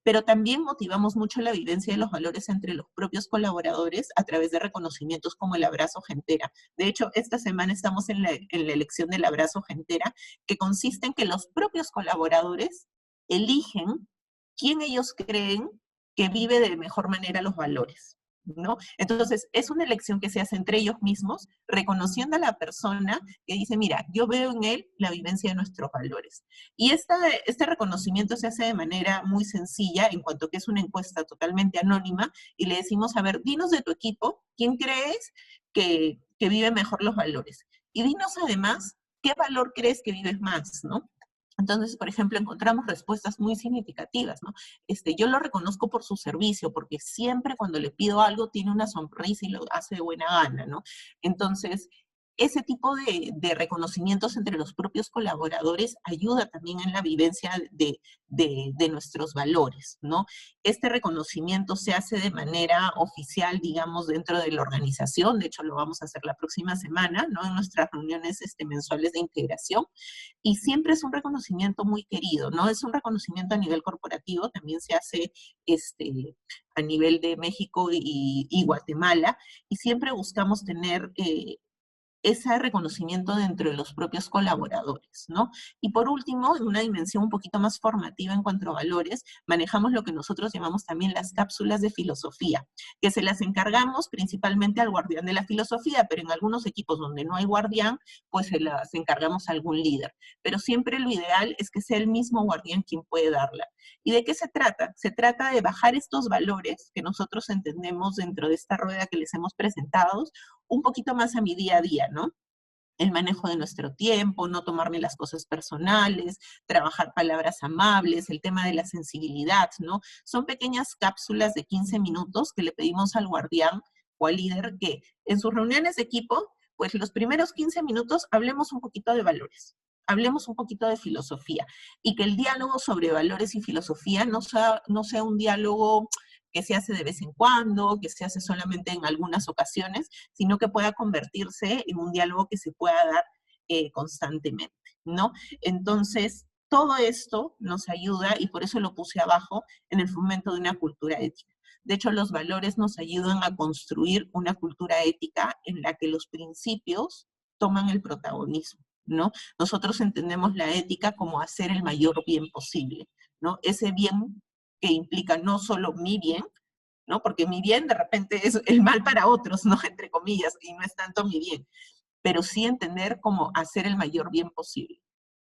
Pero también motivamos mucho la vivencia de los valores entre los propios colaboradores a través de reconocimientos como el abrazo gentera. De hecho, esta semana estamos en la elección del abrazo gentera, que consiste en que los propios colaboradores eligen quién ellos creen que vive de mejor manera los valores, ¿no? Entonces, es una elección que se hace entre ellos mismos, reconociendo a la persona que dice, mira, yo veo en él la vivencia de nuestros valores. Y este reconocimiento se hace de manera muy sencilla, en cuanto que es una encuesta totalmente anónima, y le decimos, a ver, dinos de tu equipo, ¿quién crees que vive mejor los valores? Y dinos además, ¿qué valor crees que vives más, no? Entonces, por ejemplo, encontramos respuestas muy significativas, ¿no? Yo lo reconozco por su servicio, porque siempre cuando le pido algo tiene una sonrisa y lo hace de buena gana, ¿no? Entonces, ese tipo de reconocimientos entre los propios colaboradores ayuda también en la vivencia de nuestros valores, ¿no? Este reconocimiento se hace de manera oficial, digamos, dentro de la organización, de hecho lo vamos a hacer la próxima semana, ¿no? En nuestras reuniones mensuales de integración, y siempre es un reconocimiento muy querido, ¿no? Es un reconocimiento a nivel corporativo, también se hace a nivel de México y Guatemala, y siempre buscamos tener ese reconocimiento dentro de los propios colaboradores, ¿no? Y por último, en una dimensión un poquito más formativa en cuanto a valores, manejamos lo que nosotros llamamos también las cápsulas de filosofía, que se las encargamos principalmente al guardián de la filosofía, pero en algunos equipos donde no hay guardián, pues se las encargamos a algún líder. Pero siempre lo ideal es que sea el mismo guardián quien puede darla. ¿Y de qué se trata? Se trata de bajar estos valores que nosotros entendemos dentro de esta rueda que les hemos presentado, un poquito más a mi día a día, ¿no? el manejo de nuestro tiempo, no tomarme las cosas personales, trabajar palabras amables, el tema de la sensibilidad, ¿no? Son pequeñas cápsulas de 15 minutos que le pedimos al guardián o al líder que en sus reuniones de equipo, pues los primeros 15 minutos hablemos un poquito de valores, hablemos un poquito de filosofía, y que el diálogo sobre valores y filosofía no sea un diálogo que se hace de vez en cuando, que se hace solamente en algunas ocasiones, sino que pueda convertirse en un diálogo que se pueda dar constantemente, ¿no? Entonces, todo esto nos ayuda, y por eso lo puse abajo, en el fomento de una cultura ética. De hecho, los valores nos ayudan a construir una cultura ética en la que los principios toman el protagonismo, ¿no? Nosotros entendemos la ética como hacer el mayor bien posible, ¿no? Ese bien que implica no solo mi bien, ¿no? Porque mi bien de repente es el mal para otros, ¿no? Entre comillas, y no es tanto mi bien, pero sí entender cómo hacer el mayor bien posible.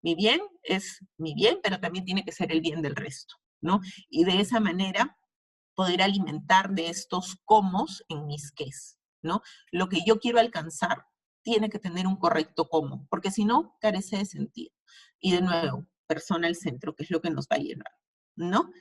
Mi bien es mi bien, pero también tiene que ser el bien del resto, ¿no? Y de esa manera poder alimentar de estos comos en mis qués, ¿no? Lo que yo quiero alcanzar tiene que tener un correcto cómo, porque si no, carece de sentido. Y de nuevo, persona al centro, que es lo que nos va a llenar, ¿no?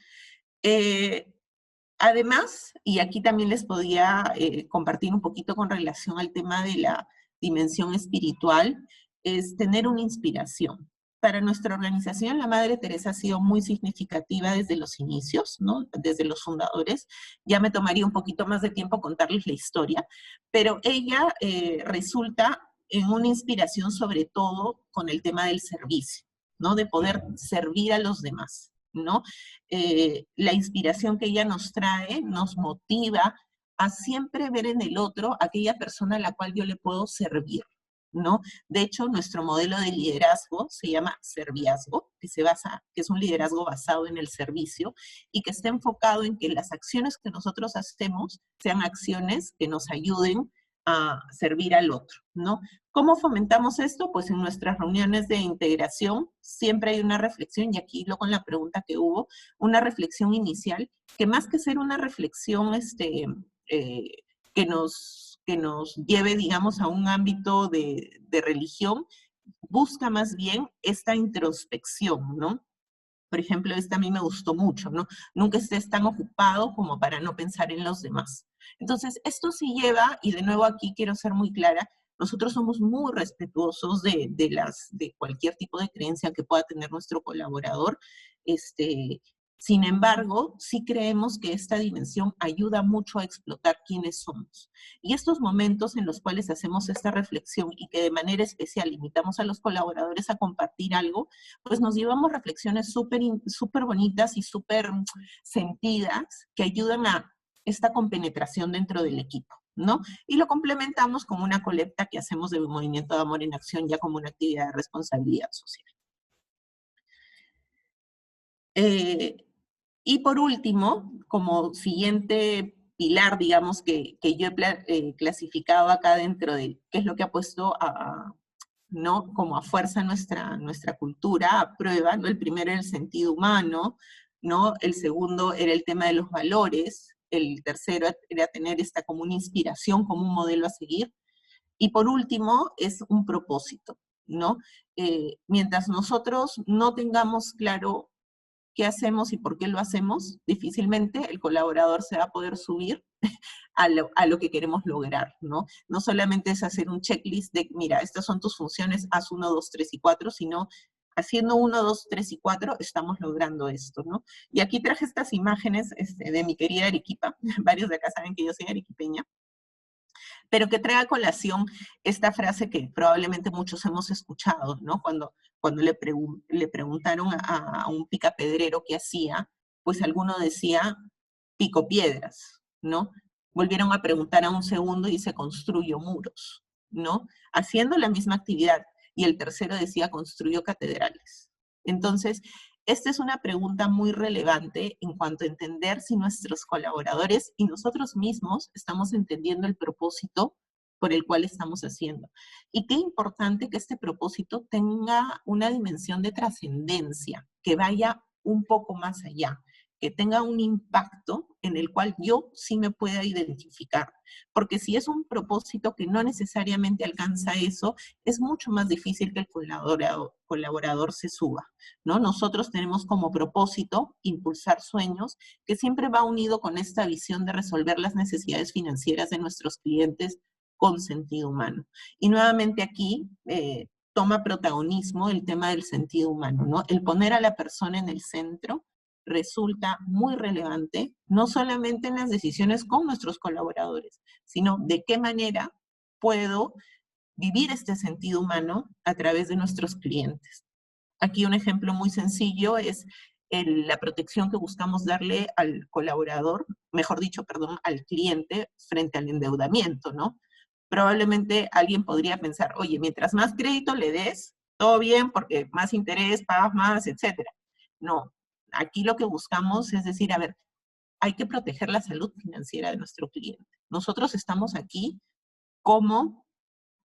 Además, y aquí también les podía compartir un poquito con relación al tema de la dimensión espiritual, es tener una inspiración. Para nuestra organización, la Madre Teresa ha sido muy significativa desde los inicios, ¿no? Desde los fundadores. Ya me tomaría un poquito más de tiempo contarles la historia, pero ella resulta en una inspiración sobre todo con el tema del servicio, ¿no? De poder servir a los demás, ¿no? La inspiración que ella nos trae nos motiva a siempre ver en el otro aquella persona a la cual yo le puedo servir, ¿no? De hecho, nuestro modelo de liderazgo se llama Serviazgo, que es un liderazgo basado en el servicio y que está enfocado en que las acciones que nosotros hacemos sean acciones que nos ayuden a servir al otro, ¿no? ¿Cómo fomentamos esto? Pues en nuestras reuniones de integración siempre hay una reflexión, y aquí lo con la pregunta que hubo, una reflexión inicial, que más que ser una reflexión que nos lleve, digamos, a un ámbito de religión, busca más bien esta introspección, ¿no? Por ejemplo, esta a mí me gustó mucho, ¿no? Nunca estés tan ocupado como para no pensar en los demás. Entonces, esto sí lleva, y de nuevo aquí quiero ser muy clara, nosotros somos muy respetuosos de cualquier tipo de creencia que pueda tener nuestro colaborador. Sin embargo, sí creemos que esta dimensión ayuda mucho a explotar quiénes somos. Y estos momentos en los cuales hacemos esta reflexión y que de manera especial invitamos a los colaboradores a compartir algo, pues nos llevamos reflexiones súper bonitas y súper sentidas que ayudan a esta compenetración dentro del equipo, ¿no? Y lo complementamos con una colecta que hacemos de Movimiento de Amor en Acción ya como una actividad de responsabilidad social. Y por último, como siguiente pilar, digamos, que yo he clasificado acá dentro de qué es lo que ha puesto ¿no? Como a fuerza nuestra cultura, a prueba, ¿no? El primero era el sentido humano, ¿no? El segundo era el tema de los valores, el tercero era tener esta como una inspiración, como un modelo a seguir, y por último es un propósito, ¿no? Mientras nosotros no tengamos claro qué hacemos y por qué lo hacemos, difícilmente el colaborador se va a poder subir a lo que queremos lograr, ¿no? No solamente es hacer un checklist de, mira, estas son tus funciones, haz 1, 2, 3 y 4, sino haciendo 1, 2, 3 y 4 estamos logrando esto, ¿no? Y aquí traje estas imágenes de mi querida Arequipa, varios de acá saben que yo soy arequipeña, pero que trae a colación esta frase que probablemente muchos hemos escuchado, ¿no? Cuando le preguntaron a un picapedrero qué hacía, pues alguno decía, pico piedras, ¿no? Volvieron a preguntar a un segundo y se construyó muros, ¿no? Haciendo la misma actividad. Y el tercero decía, construyó catedrales. Entonces, esta es una pregunta muy relevante en cuanto a entender si nuestros colaboradores y nosotros mismos estamos entendiendo el propósito por el cual estamos haciendo. Y qué importante que este propósito tenga una dimensión de trascendencia, que vaya un poco más allá, que tenga un impacto en el cual yo sí me pueda identificar. Porque si es un propósito que no necesariamente alcanza eso, es mucho más difícil que el colaborador se suba, ¿no? Nosotros tenemos como propósito impulsar sueños, que siempre va unido con esta visión de resolver las necesidades financieras de nuestros clientes con sentido humano. Y nuevamente aquí toma protagonismo el tema del sentido humano, ¿no? El poner a la persona en el centro resulta muy relevante, no solamente en las decisiones con nuestros colaboradores, sino de qué manera puedo vivir este sentido humano a través de nuestros clientes. Aquí un ejemplo muy sencillo es la protección que buscamos darle al colaborador, mejor dicho, perdón, al cliente frente al endeudamiento, ¿no? Probablemente alguien podría pensar, oye, mientras más crédito le des, todo bien, porque más interés, pagas más, etcétera. No, aquí lo que buscamos es decir, a ver, hay que proteger la salud financiera de nuestro cliente. Nosotros estamos aquí como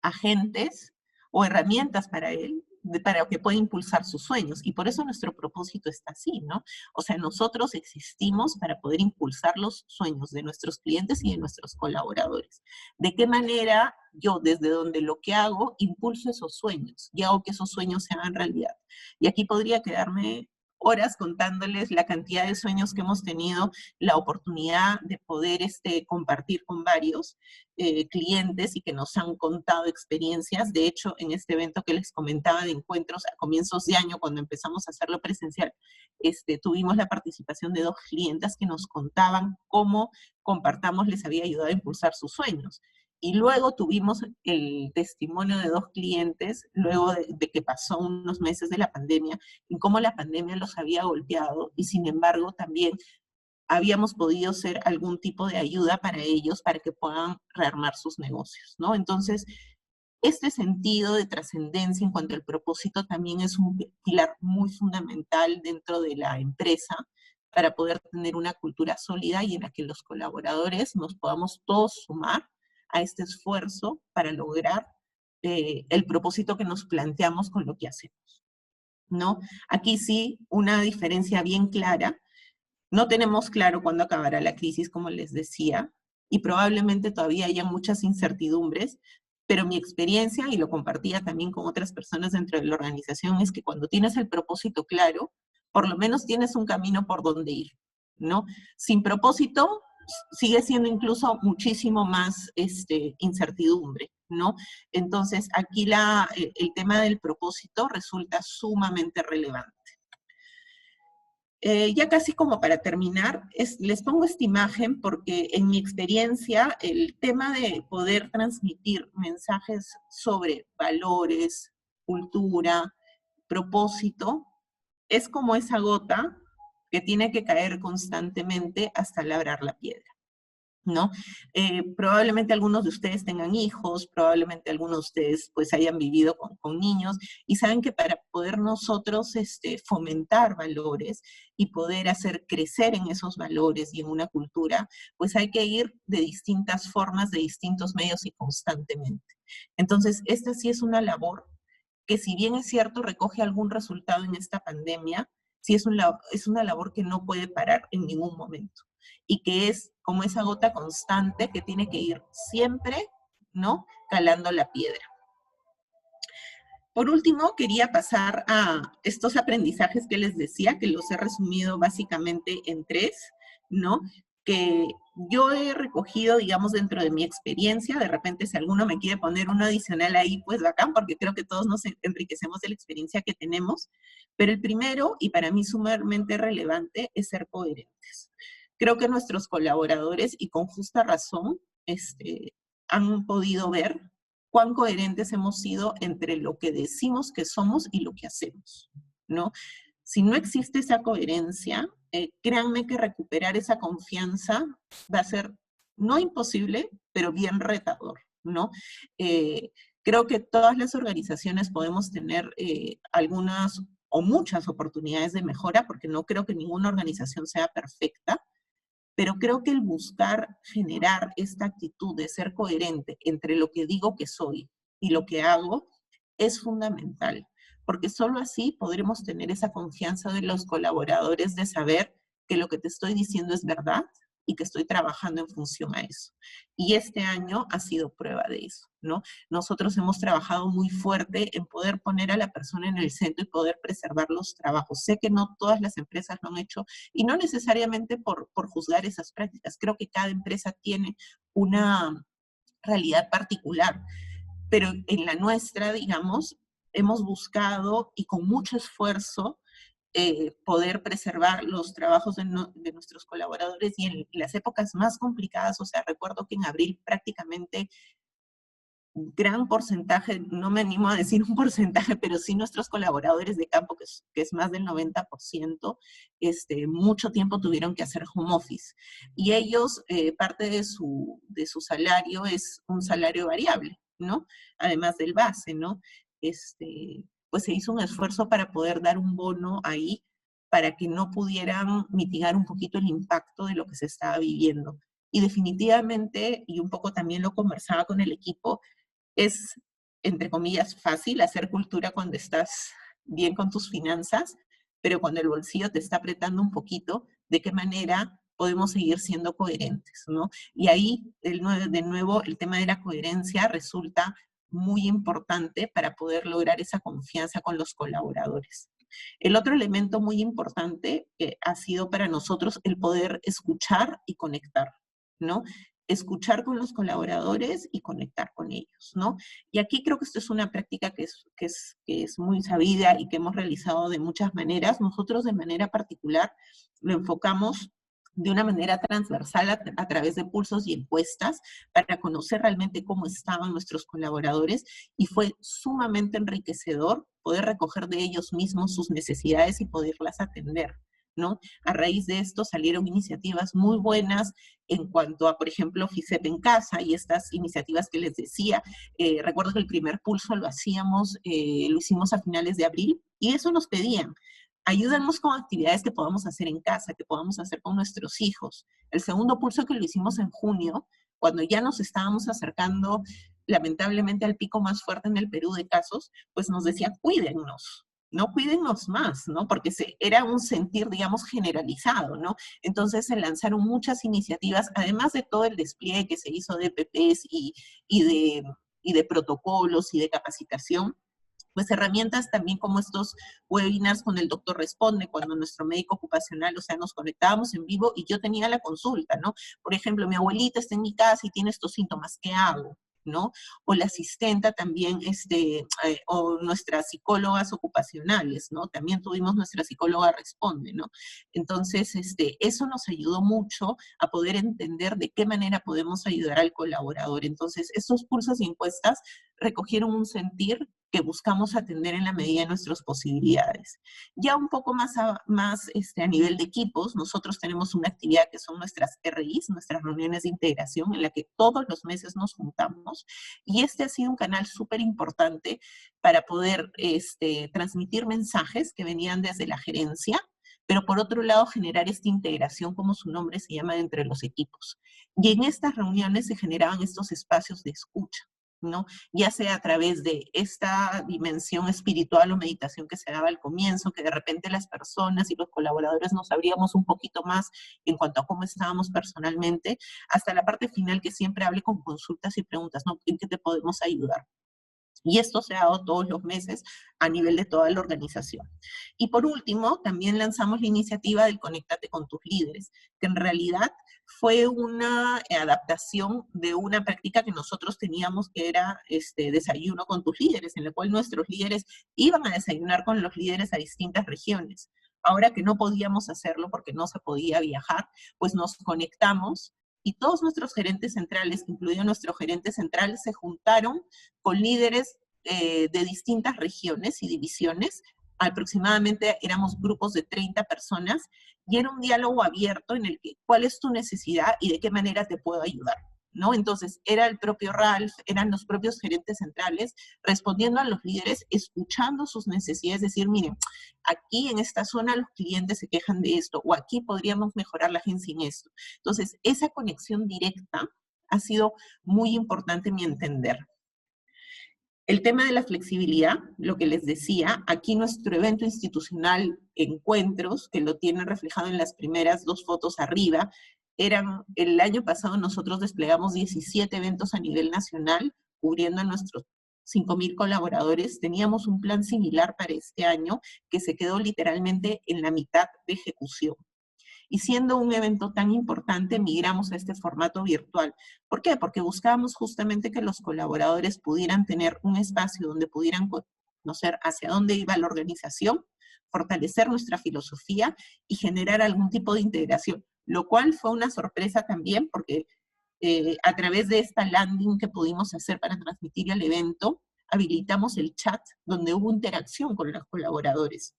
agentes o herramientas para él, para que pueda impulsar sus sueños. Y por eso nuestro propósito está así, ¿no? O sea, nosotros existimos para poder impulsar los sueños de nuestros clientes y de nuestros colaboradores. ¿De qué manera yo, desde donde lo que hago, impulso esos sueños y hago que esos sueños se hagan realidad? Y aquí podría quedarme horas contándoles la cantidad de sueños que hemos tenido, la oportunidad de poder compartir con varios clientes y que nos han contado experiencias. De hecho, en este evento que les comentaba de encuentros a comienzos de año, cuando empezamos a hacerlo presencial, tuvimos la participación de 2 clientas que nos contaban cómo Compartamos les había ayudado a impulsar sus sueños. Y luego tuvimos el testimonio de 2 clientes, luego de que pasó unos meses de la pandemia, en cómo la pandemia los había golpeado y sin embargo también habíamos podido ser algún tipo de ayuda para ellos para que puedan rearmar sus negocios, ¿no? Entonces, este sentido de trascendencia en cuanto al propósito también es un pilar muy fundamental dentro de la empresa para poder tener una cultura sólida y en la que los colaboradores nos podamos todos sumar a este esfuerzo para lograr el propósito que nos planteamos con lo que hacemos, ¿no? Aquí sí, una diferencia bien clara. No tenemos claro cuándo acabará la crisis, como les decía, y probablemente todavía haya muchas incertidumbres, pero mi experiencia, y lo compartía también con otras personas dentro de la organización, es que cuando tienes el propósito claro, por lo menos tienes un camino por donde ir, ¿no? Sin propósito sigue siendo incluso muchísimo más incertidumbre, ¿no? Entonces, aquí el tema del propósito resulta sumamente relevante. Ya casi como para terminar, les pongo esta imagen porque en mi experiencia el tema de poder transmitir mensajes sobre valores, cultura, propósito, es como esa gota que tiene que caer constantemente hasta labrar la piedra, ¿no? Probablemente algunos de ustedes tengan hijos, probablemente algunos de ustedes pues hayan vivido con niños y saben que para poder nosotros fomentar valores y poder hacer crecer en esos valores y en una cultura, pues hay que ir de distintas formas, de distintos medios y constantemente. Entonces, esta sí es una labor que si bien es cierto recoge algún resultado en esta pandemia, sí es una labor que no puede parar en ningún momento y que es como esa gota constante que tiene que ir siempre, ¿no? Calando la piedra. Por último, quería pasar a estos aprendizajes que les decía, que los he resumido básicamente en 3, ¿no? Que yo he recogido, digamos, dentro de mi experiencia. De repente, si alguno me quiere poner uno adicional ahí, pues bacán, porque creo que todos nos enriquecemos de la experiencia que tenemos. Pero el primero, y para mí sumamente relevante, es ser coherentes. Creo que nuestros colaboradores, y con justa razón, han podido ver cuán coherentes hemos sido entre lo que decimos que somos y lo que hacemos, ¿no? Si no existe esa coherencia, créanme que recuperar esa confianza va a ser no imposible, pero bien retador, ¿no? Creo que todas las organizaciones podemos tener algunas o muchas oportunidades de mejora, porque no creo que ninguna organización sea perfecta, pero creo que el buscar generar esta actitud de ser coherente entre lo que digo que soy y lo que hago es fundamental, porque solo así podremos tener esa confianza de los colaboradores de saber que lo que te estoy diciendo es verdad y que estoy trabajando en función a eso. Y este año ha sido prueba de eso, ¿no? Nosotros hemos trabajado muy fuerte en poder poner a la persona en el centro y poder preservar los trabajos. Sé que no todas las empresas lo han hecho y no necesariamente por juzgar esas prácticas. Creo que cada empresa tiene una realidad particular, pero en la nuestra, digamos, hemos buscado y con mucho esfuerzo poder preservar los trabajos de nuestros colaboradores y en las épocas más complicadas, o sea, recuerdo que en abril prácticamente un gran porcentaje, no me animo a decir un porcentaje, pero sí nuestros colaboradores de campo, que es más del 90%, mucho tiempo tuvieron que hacer home office. Y ellos, parte de su salario es un salario variable, ¿no? Además del base, ¿no? Pues se hizo un esfuerzo para poder dar un bono ahí para que no pudieran mitigar un poquito el impacto de lo que se estaba viviendo. Y definitivamente, y un poco también lo conversaba con el equipo, es, entre comillas, fácil hacer cultura cuando estás bien con tus finanzas, pero cuando el bolsillo te está apretando un poquito, ¿de qué manera podemos seguir siendo coherentes, ¿no? Y ahí, de nuevo, el tema de la coherencia resulta muy importante para poder lograr esa confianza con los colaboradores. El otro elemento muy importante ha sido para nosotros el poder escuchar y conectar, ¿no? Escuchar con los colaboradores y conectar con ellos, ¿no? Y aquí creo que esto es una práctica que es muy sabida y que hemos realizado de muchas maneras. Nosotros de manera particular lo enfocamos de una manera transversal a través de pulsos y encuestas para conocer realmente cómo estaban nuestros colaboradores y fue sumamente enriquecedor poder recoger de ellos mismos sus necesidades y poderlas atender, ¿no? A raíz de esto salieron iniciativas muy buenas en cuanto a, por ejemplo, FICEP en casa y estas iniciativas que les decía. Recuerdo que el primer pulso lo hicimos a finales de abril y eso nos pedían. Ayúdanos con actividades que podamos hacer en casa, que podamos hacer con nuestros hijos. El segundo pulso que lo hicimos en junio, cuando ya nos estábamos acercando lamentablemente al pico más fuerte en el Perú de casos, pues nos decían, cuídennos, no cuídennos más, ¿no? Porque era un sentir, digamos, generalizado, ¿no? Entonces se lanzaron muchas iniciativas, además de todo el despliegue que se hizo de PPs y de protocolos y de capacitación, pues herramientas también como estos webinars con el doctor Responde, cuando nuestro médico ocupacional, o sea, nos conectábamos en vivo y yo tenía la consulta, ¿no? Por ejemplo, mi abuelita está en mi casa y tiene estos síntomas, ¿qué hago? ¿No? O la asistenta también, o nuestras psicólogas ocupacionales, ¿no? También tuvimos nuestra psicóloga Responde, ¿no? Entonces, eso nos ayudó mucho a poder entender de qué manera podemos ayudar al colaborador. Entonces, estos pulsos y encuestas recogieron un sentir que buscamos atender en la medida de nuestras posibilidades. Ya un poco más a nivel de equipos, nosotros tenemos una actividad que son nuestras RIs, nuestras reuniones de integración, en la que todos los meses nos juntamos, y ha sido un canal súper importante para poder transmitir mensajes que venían desde la gerencia, pero por otro lado generar esta integración, como su nombre se llama, entre los equipos. Y en estas reuniones se generaban estos espacios de escucha, ¿no? Ya sea a través de esta dimensión espiritual o meditación que se daba al comienzo, que de repente las personas y los colaboradores nos abríamos un poquito más en cuanto a cómo estábamos personalmente, hasta la parte final que siempre hable con consultas y preguntas, ¿no? ¿En qué te podemos ayudar? Y esto se ha dado todos los meses a nivel de toda la organización. Y por último, también lanzamos la iniciativa del Conéctate con tus líderes, que en realidad fue una adaptación de una práctica que nosotros teníamos, que era desayuno con tus líderes, en la cual nuestros líderes iban a desayunar con los líderes a distintas regiones. Ahora que no podíamos hacerlo porque no se podía viajar, pues nos conectamos y todos nuestros gerentes centrales, incluido nuestro gerente central, se juntaron con líderes de distintas regiones y divisiones. Aproximadamente éramos grupos de 30 personas y era un diálogo abierto en el que cuál es tu necesidad y de qué manera te puedo ayudar, ¿no? Entonces era el propio Ralph, eran los propios gerentes centrales respondiendo a los líderes, escuchando sus necesidades, decir, miren, aquí en esta zona los clientes se quejan de esto, o aquí podríamos mejorar la agencia en esto. Entonces, esa conexión directa ha sido muy importante en mi entender. El tema de la flexibilidad, lo que les decía, aquí nuestro evento institucional Encuentros, que lo tienen reflejado en las primeras 2 fotos arriba, el año pasado nosotros desplegamos 17 eventos a nivel nacional, cubriendo a nuestros 5.000 colaboradores. Teníamos un plan similar para este año, que se quedó literalmente en la mitad de ejecución. Y siendo un evento tan importante, migramos a este formato virtual. ¿Por qué? Porque buscábamos justamente que los colaboradores pudieran tener un espacio donde pudieran conocer hacia dónde iba la organización, fortalecer nuestra filosofía y generar algún tipo de integración, lo cual fue una sorpresa también porque a través de esta landing que pudimos hacer para transmitir el evento, habilitamos el chat donde hubo interacción con los colaboradores.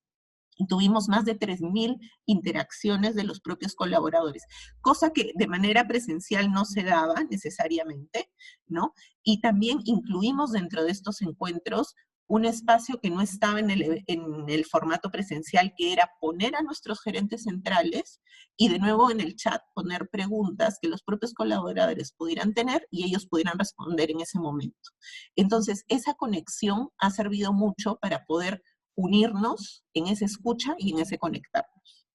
Y tuvimos más de 3.000 interacciones de los propios colaboradores, cosa que de manera presencial no se daba necesariamente, ¿no? Y también incluimos dentro de estos encuentros un espacio que no estaba en el formato presencial, que era poner a nuestros gerentes centrales y de nuevo en el chat poner preguntas que los propios colaboradores pudieran tener y ellos pudieran responder en ese momento. Entonces, esa conexión ha servido mucho para poder unirnos en esa escucha y en ese conectarnos.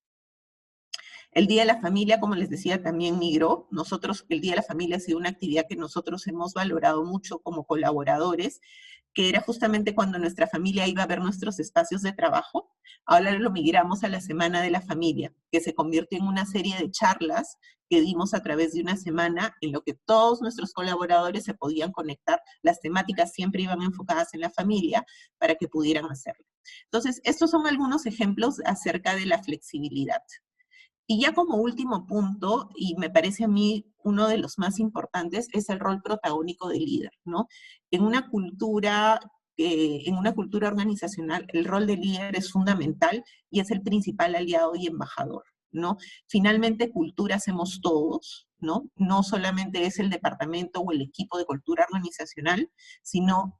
El Día de la Familia, como les decía, también migró. Nosotros, el Día de la Familia ha sido una actividad que nosotros hemos valorado mucho como colaboradores, que era justamente cuando nuestra familia iba a ver nuestros espacios de trabajo. Ahora lo migramos a la Semana de la Familia, que se convirtió en una serie de charlas que dimos a través de una semana en lo que todos nuestros colaboradores se podían conectar. Las temáticas siempre iban enfocadas en la familia para que pudieran hacerlo. Entonces, estos son algunos ejemplos acerca de la flexibilidad. Y ya como último punto, y me parece a mí uno de los más importantes, es el rol protagónico del líder, ¿no? En una cultura organizacional, el rol del líder es fundamental y es el principal aliado y embajador, ¿no? Finalmente, cultura hacemos todos, ¿no? No solamente es el departamento o el equipo de cultura organizacional, sino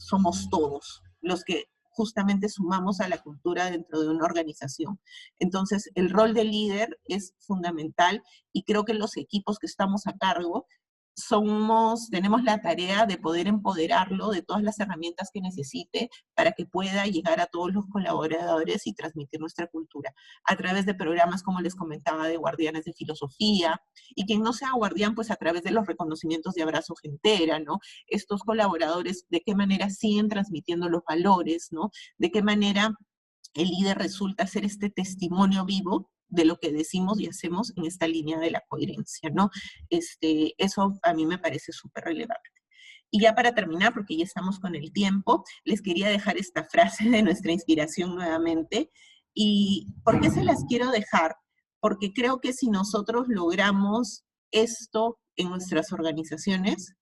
somos todos los que justamente sumamos a la cultura dentro de una organización. Entonces, el rol del líder es fundamental y creo que los equipos que estamos a cargo tenemos la tarea de poder empoderarlo de todas las herramientas que necesite para que pueda llegar a todos los colaboradores y transmitir nuestra cultura a través de programas, como les comentaba, de guardianes de filosofía, y quien no sea guardián, pues a través de los reconocimientos de abrazo gentera, ¿no? Estos colaboradores, de qué manera siguen transmitiendo los valores, ¿no? De qué manera el líder resulta ser este testimonio vivo de lo que decimos y hacemos en esta línea de la coherencia, ¿no? Eso a mí me parece súper relevante. Y ya para terminar, porque ya estamos con el tiempo, les quería dejar esta frase de nuestra inspiración nuevamente. ¿Y por qué se las quiero dejar? Porque creo que si nosotros logramos esto en nuestras organizaciones,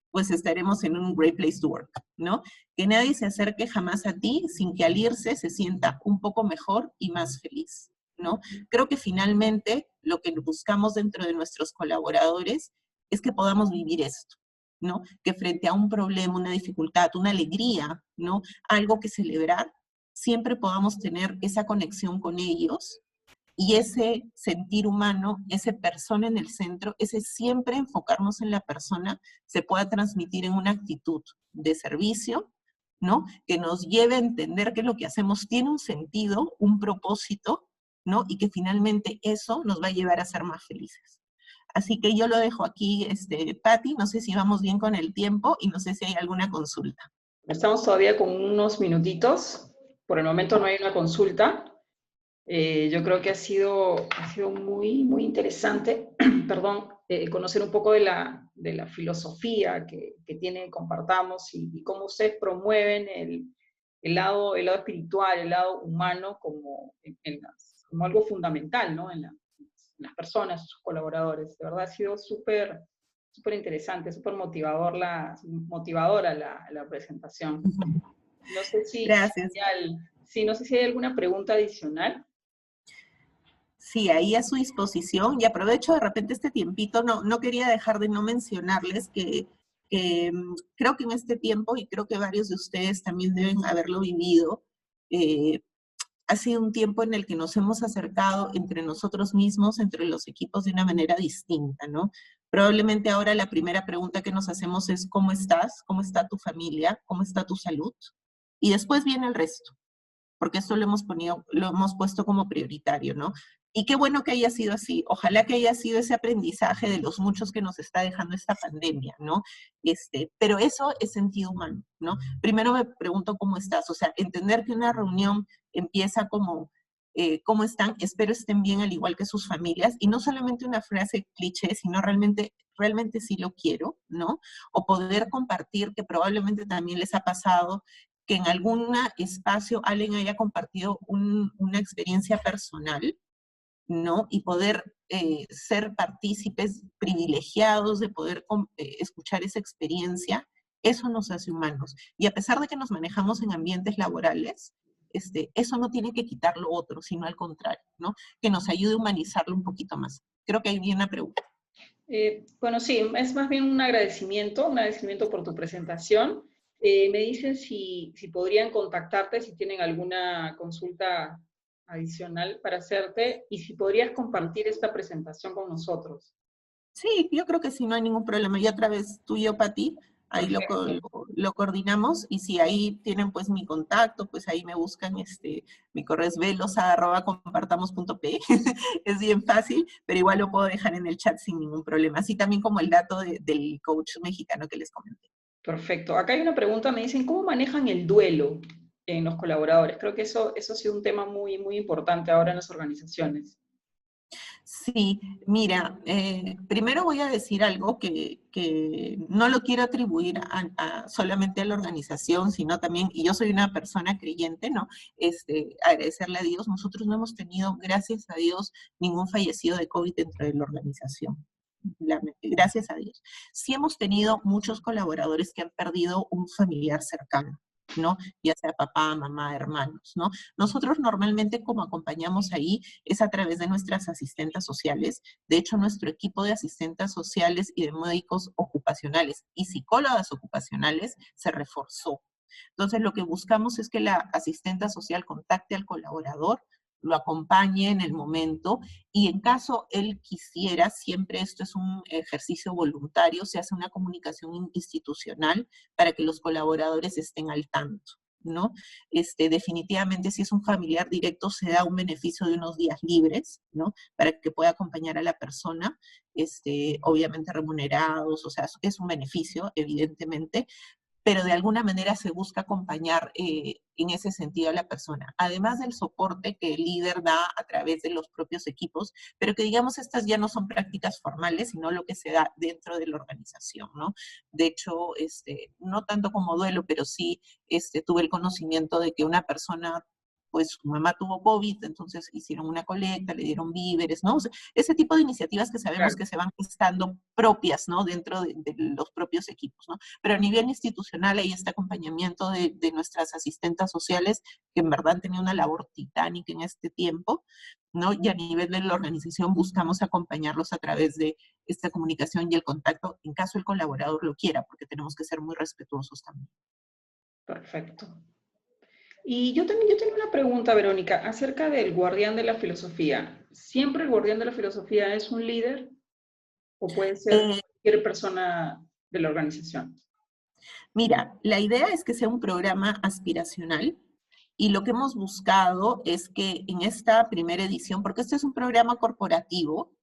pues estaremos en un great place to work, ¿no? Que nadie se acerque jamás a ti sin que al irse se sienta un poco mejor y más feliz, ¿no? Creo que finalmente lo que buscamos dentro de nuestros colaboradores es que podamos vivir esto, ¿no? Que frente a un problema, una dificultad, una alegría, ¿no? Algo que celebrar, siempre podamos tener esa conexión con ellos y ese sentir humano, ese persona en el centro, ese siempre enfocarnos en la persona, se pueda transmitir en una actitud de servicio, ¿no? Que nos lleve a entender que lo que hacemos tiene un sentido, un propósito, ¿no? Y que finalmente eso nos va a llevar a ser más felices. Así que yo lo dejo aquí, Patti, no sé si vamos bien con el tiempo y no sé si hay alguna consulta. Estamos todavía con unos minutitos. Por el momento no hay una consulta. Yo creo que ha sido muy, muy interesante, perdón, conocer un poco de la filosofía que compartamos y cómo ustedes promueven el lado espiritual, el lado humano como algo fundamental, ¿no? En las personas, sus colaboradores. De verdad ha sido súper interesante, súper motivadora la presentación. No sé Gracias. no sé si hay alguna pregunta adicional. Sí, ahí a su disposición, y aprovecho de repente este tiempito, no quería dejar de no mencionarles que creo que en este tiempo, y creo que varios de ustedes también deben haberlo vivido, ha sido un tiempo en el que nos hemos acercado entre nosotros mismos, entre los equipos, de una manera distinta, ¿no? Probablemente ahora la primera pregunta que nos hacemos es ¿cómo estás? ¿Cómo está tu familia? ¿Cómo está tu salud? Y después viene el resto, porque esto lo hemos puesto como prioritario, ¿no? Y qué bueno que haya sido así. Ojalá que haya sido ese aprendizaje de los muchos que nos está dejando esta pandemia, ¿no? Pero eso es sentido humano, ¿no? Primero me pregunto cómo estás, o sea, entender que una reunión empieza como, ¿cómo están? Espero estén bien al igual que sus familias, y no solamente una frase cliché, sino realmente sí lo quiero, ¿no? O poder compartir, que probablemente también les ha pasado, que en algún espacio alguien haya compartido una experiencia personal, ¿no? Y poder ser partícipes privilegiados de poder escuchar esa experiencia, eso nos hace humanos. Y a pesar de que nos manejamos en ambientes laborales, eso no tiene que quitar lo otro, sino al contrario, ¿no? Que nos ayude a humanizarlo un poquito más. Creo que ahí viene una pregunta. Bueno, sí, es más bien un agradecimiento por tu presentación. Me dicen si podrían contactarte, si tienen alguna consulta adicional para hacerte, y si podrías compartir esta presentación con nosotros. Sí, yo creo que sí, no hay ningún problema. Y otra vez, tú y yo, Pati, ahí Perfecto. lo coordinamos, y si ahí tienen pues mi contacto, pues ahí me buscan, mi correo es velosa@compartamos.p, es bien fácil, pero igual lo puedo dejar en el chat sin ningún problema, así también como el dato del coach mexicano que les comenté. Perfecto. Acá hay una pregunta, me dicen, ¿cómo manejan el duelo en los colaboradores? Creo que eso ha sido un tema muy, muy importante ahora en las organizaciones. Sí, mira, primero voy a decir algo que no lo quiero atribuir solamente a la organización, sino también, y yo soy una persona creyente, ¿no? Agradecerle a Dios, nosotros no hemos tenido, gracias a Dios, ningún fallecido de COVID dentro de la organización. Gracias a Dios. Sí hemos tenido muchos colaboradores que han perdido un familiar cercano, ¿no? Ya sea papá, mamá, hermanos, ¿no? Nosotros normalmente como acompañamos ahí es a través de nuestras asistentes sociales. De hecho, nuestro equipo de asistentes sociales y de médicos ocupacionales y psicólogas ocupacionales se reforzó. Entonces, lo que buscamos es que la asistente social contacte al colaborador, lo acompañe en el momento, y en caso él quisiera, siempre esto es un ejercicio voluntario, se hace una comunicación institucional para que los colaboradores estén al tanto, ¿no? Definitivamente, si es un familiar directo, se da un beneficio de unos días libres, ¿no? Para que pueda acompañar a la persona, obviamente remunerados, o sea, es un beneficio, evidentemente, pero de alguna manera se busca acompañar en ese sentido a la persona, además del soporte que el líder da a través de los propios equipos, pero que digamos estas ya no son prácticas formales, sino lo que se da dentro de la organización, ¿no? De hecho, no tanto como duelo, pero sí tuve el conocimiento de que una persona, pues su mamá tuvo COVID, entonces hicieron una colecta, le dieron víveres, ¿no? O sea, ese tipo de iniciativas que sabemos Claro. que se van gestando propias, ¿no? Dentro de los propios equipos, ¿no? Pero a nivel institucional hay este acompañamiento de nuestras asistentes sociales, que en verdad han tenido una labor titánica en este tiempo, ¿no? Y a nivel de la organización buscamos acompañarlos a través de esta comunicación y el contacto, en caso el colaborador lo quiera, porque tenemos que ser muy respetuosos también. Perfecto. Y yo tengo una pregunta, Verónica, acerca del guardián de la filosofía. ¿Siempre el guardián de la filosofía es un líder o puede ser Eh, cualquier persona de la organización? Mira, la idea es que sea un programa aspiracional, y lo que hemos buscado es que en esta primera edición, porque este es un programa corporativo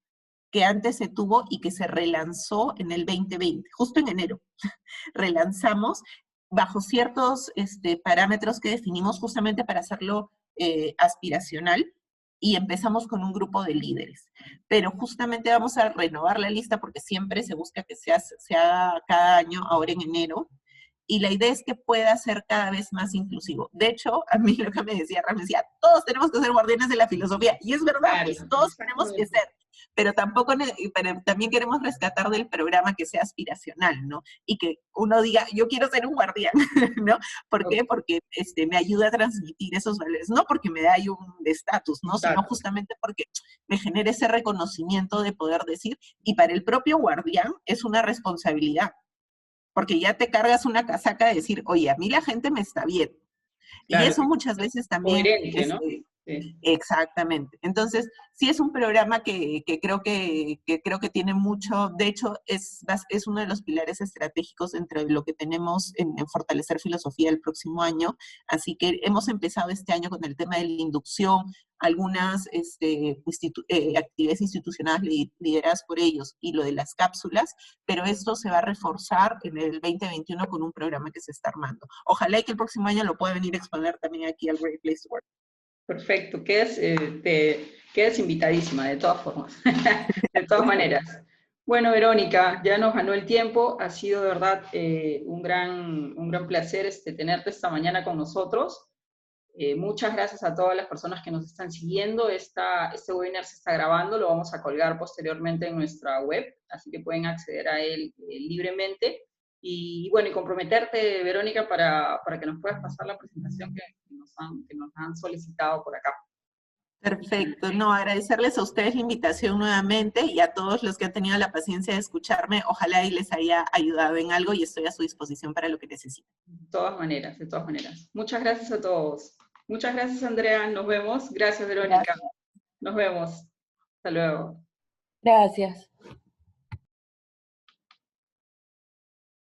que antes se tuvo y que se relanzó en el 2020, justo en enero, relanzamos bajo ciertos parámetros que definimos justamente para hacerlo aspiracional, y empezamos con un grupo de líderes. Pero justamente vamos a renovar la lista porque siempre se busca que sea cada año, ahora en enero, y la idea es que pueda ser cada vez más inclusivo. De hecho, a mí lo que me decía Ram, me decía, todos tenemos que ser guardianes de la filosofía, y es verdad, Claro, pues todos tenemos que exactamente. ser, pero pero también queremos rescatar del programa que sea aspiracional, ¿no? Y que uno diga, yo quiero ser un guardián, ¿no? ¿Por qué? Porque me ayuda a transmitir esos valores, no porque me da ahí un estatus, ¿no? Sino Exacto. justamente porque me genera ese reconocimiento de poder decir, y para el propio guardián es una responsabilidad, porque ya te cargas una casaca de decir, oye, a mí la gente me está viendo. Y Claro, eso muchas veces también, coherente, ¿no? Sí. Exactamente. Entonces, sí es un programa que creo que tiene mucho, de hecho, es uno de los pilares estratégicos entre lo que tenemos en fortalecer filosofía el próximo año. Así que hemos empezado este año con el tema de la inducción, algunas actividades institucionales lideradas por ellos y lo de las cápsulas, pero esto se va a reforzar en el 2021 con un programa que se está armando. Ojalá y que el próximo año lo pueda venir a exponer también aquí al Great Place to Work. Perfecto, quedas invitadísima, de todas formas, de todas maneras. Bueno, Verónica, ya nos ganó el tiempo, ha sido de verdad un gran placer tenerte esta mañana con nosotros. Muchas gracias a todas las personas que nos están siguiendo. Este webinar se está grabando, lo vamos a colgar posteriormente en nuestra web, así que pueden acceder a él libremente. Y bueno, y comprometerte, Verónica, para que nos puedas pasar la presentación que nos han solicitado por acá. Perfecto, no, agradecerles a ustedes la invitación nuevamente y a todos los que han tenido la paciencia de escucharme. Ojalá y les haya ayudado en algo y estoy a su disposición para lo que necesiten. De todas maneras, de todas maneras. Muchas gracias a todos. Muchas gracias, Andrea. Nos vemos. Gracias, Verónica. Gracias. Nos vemos. Hasta luego. Gracias.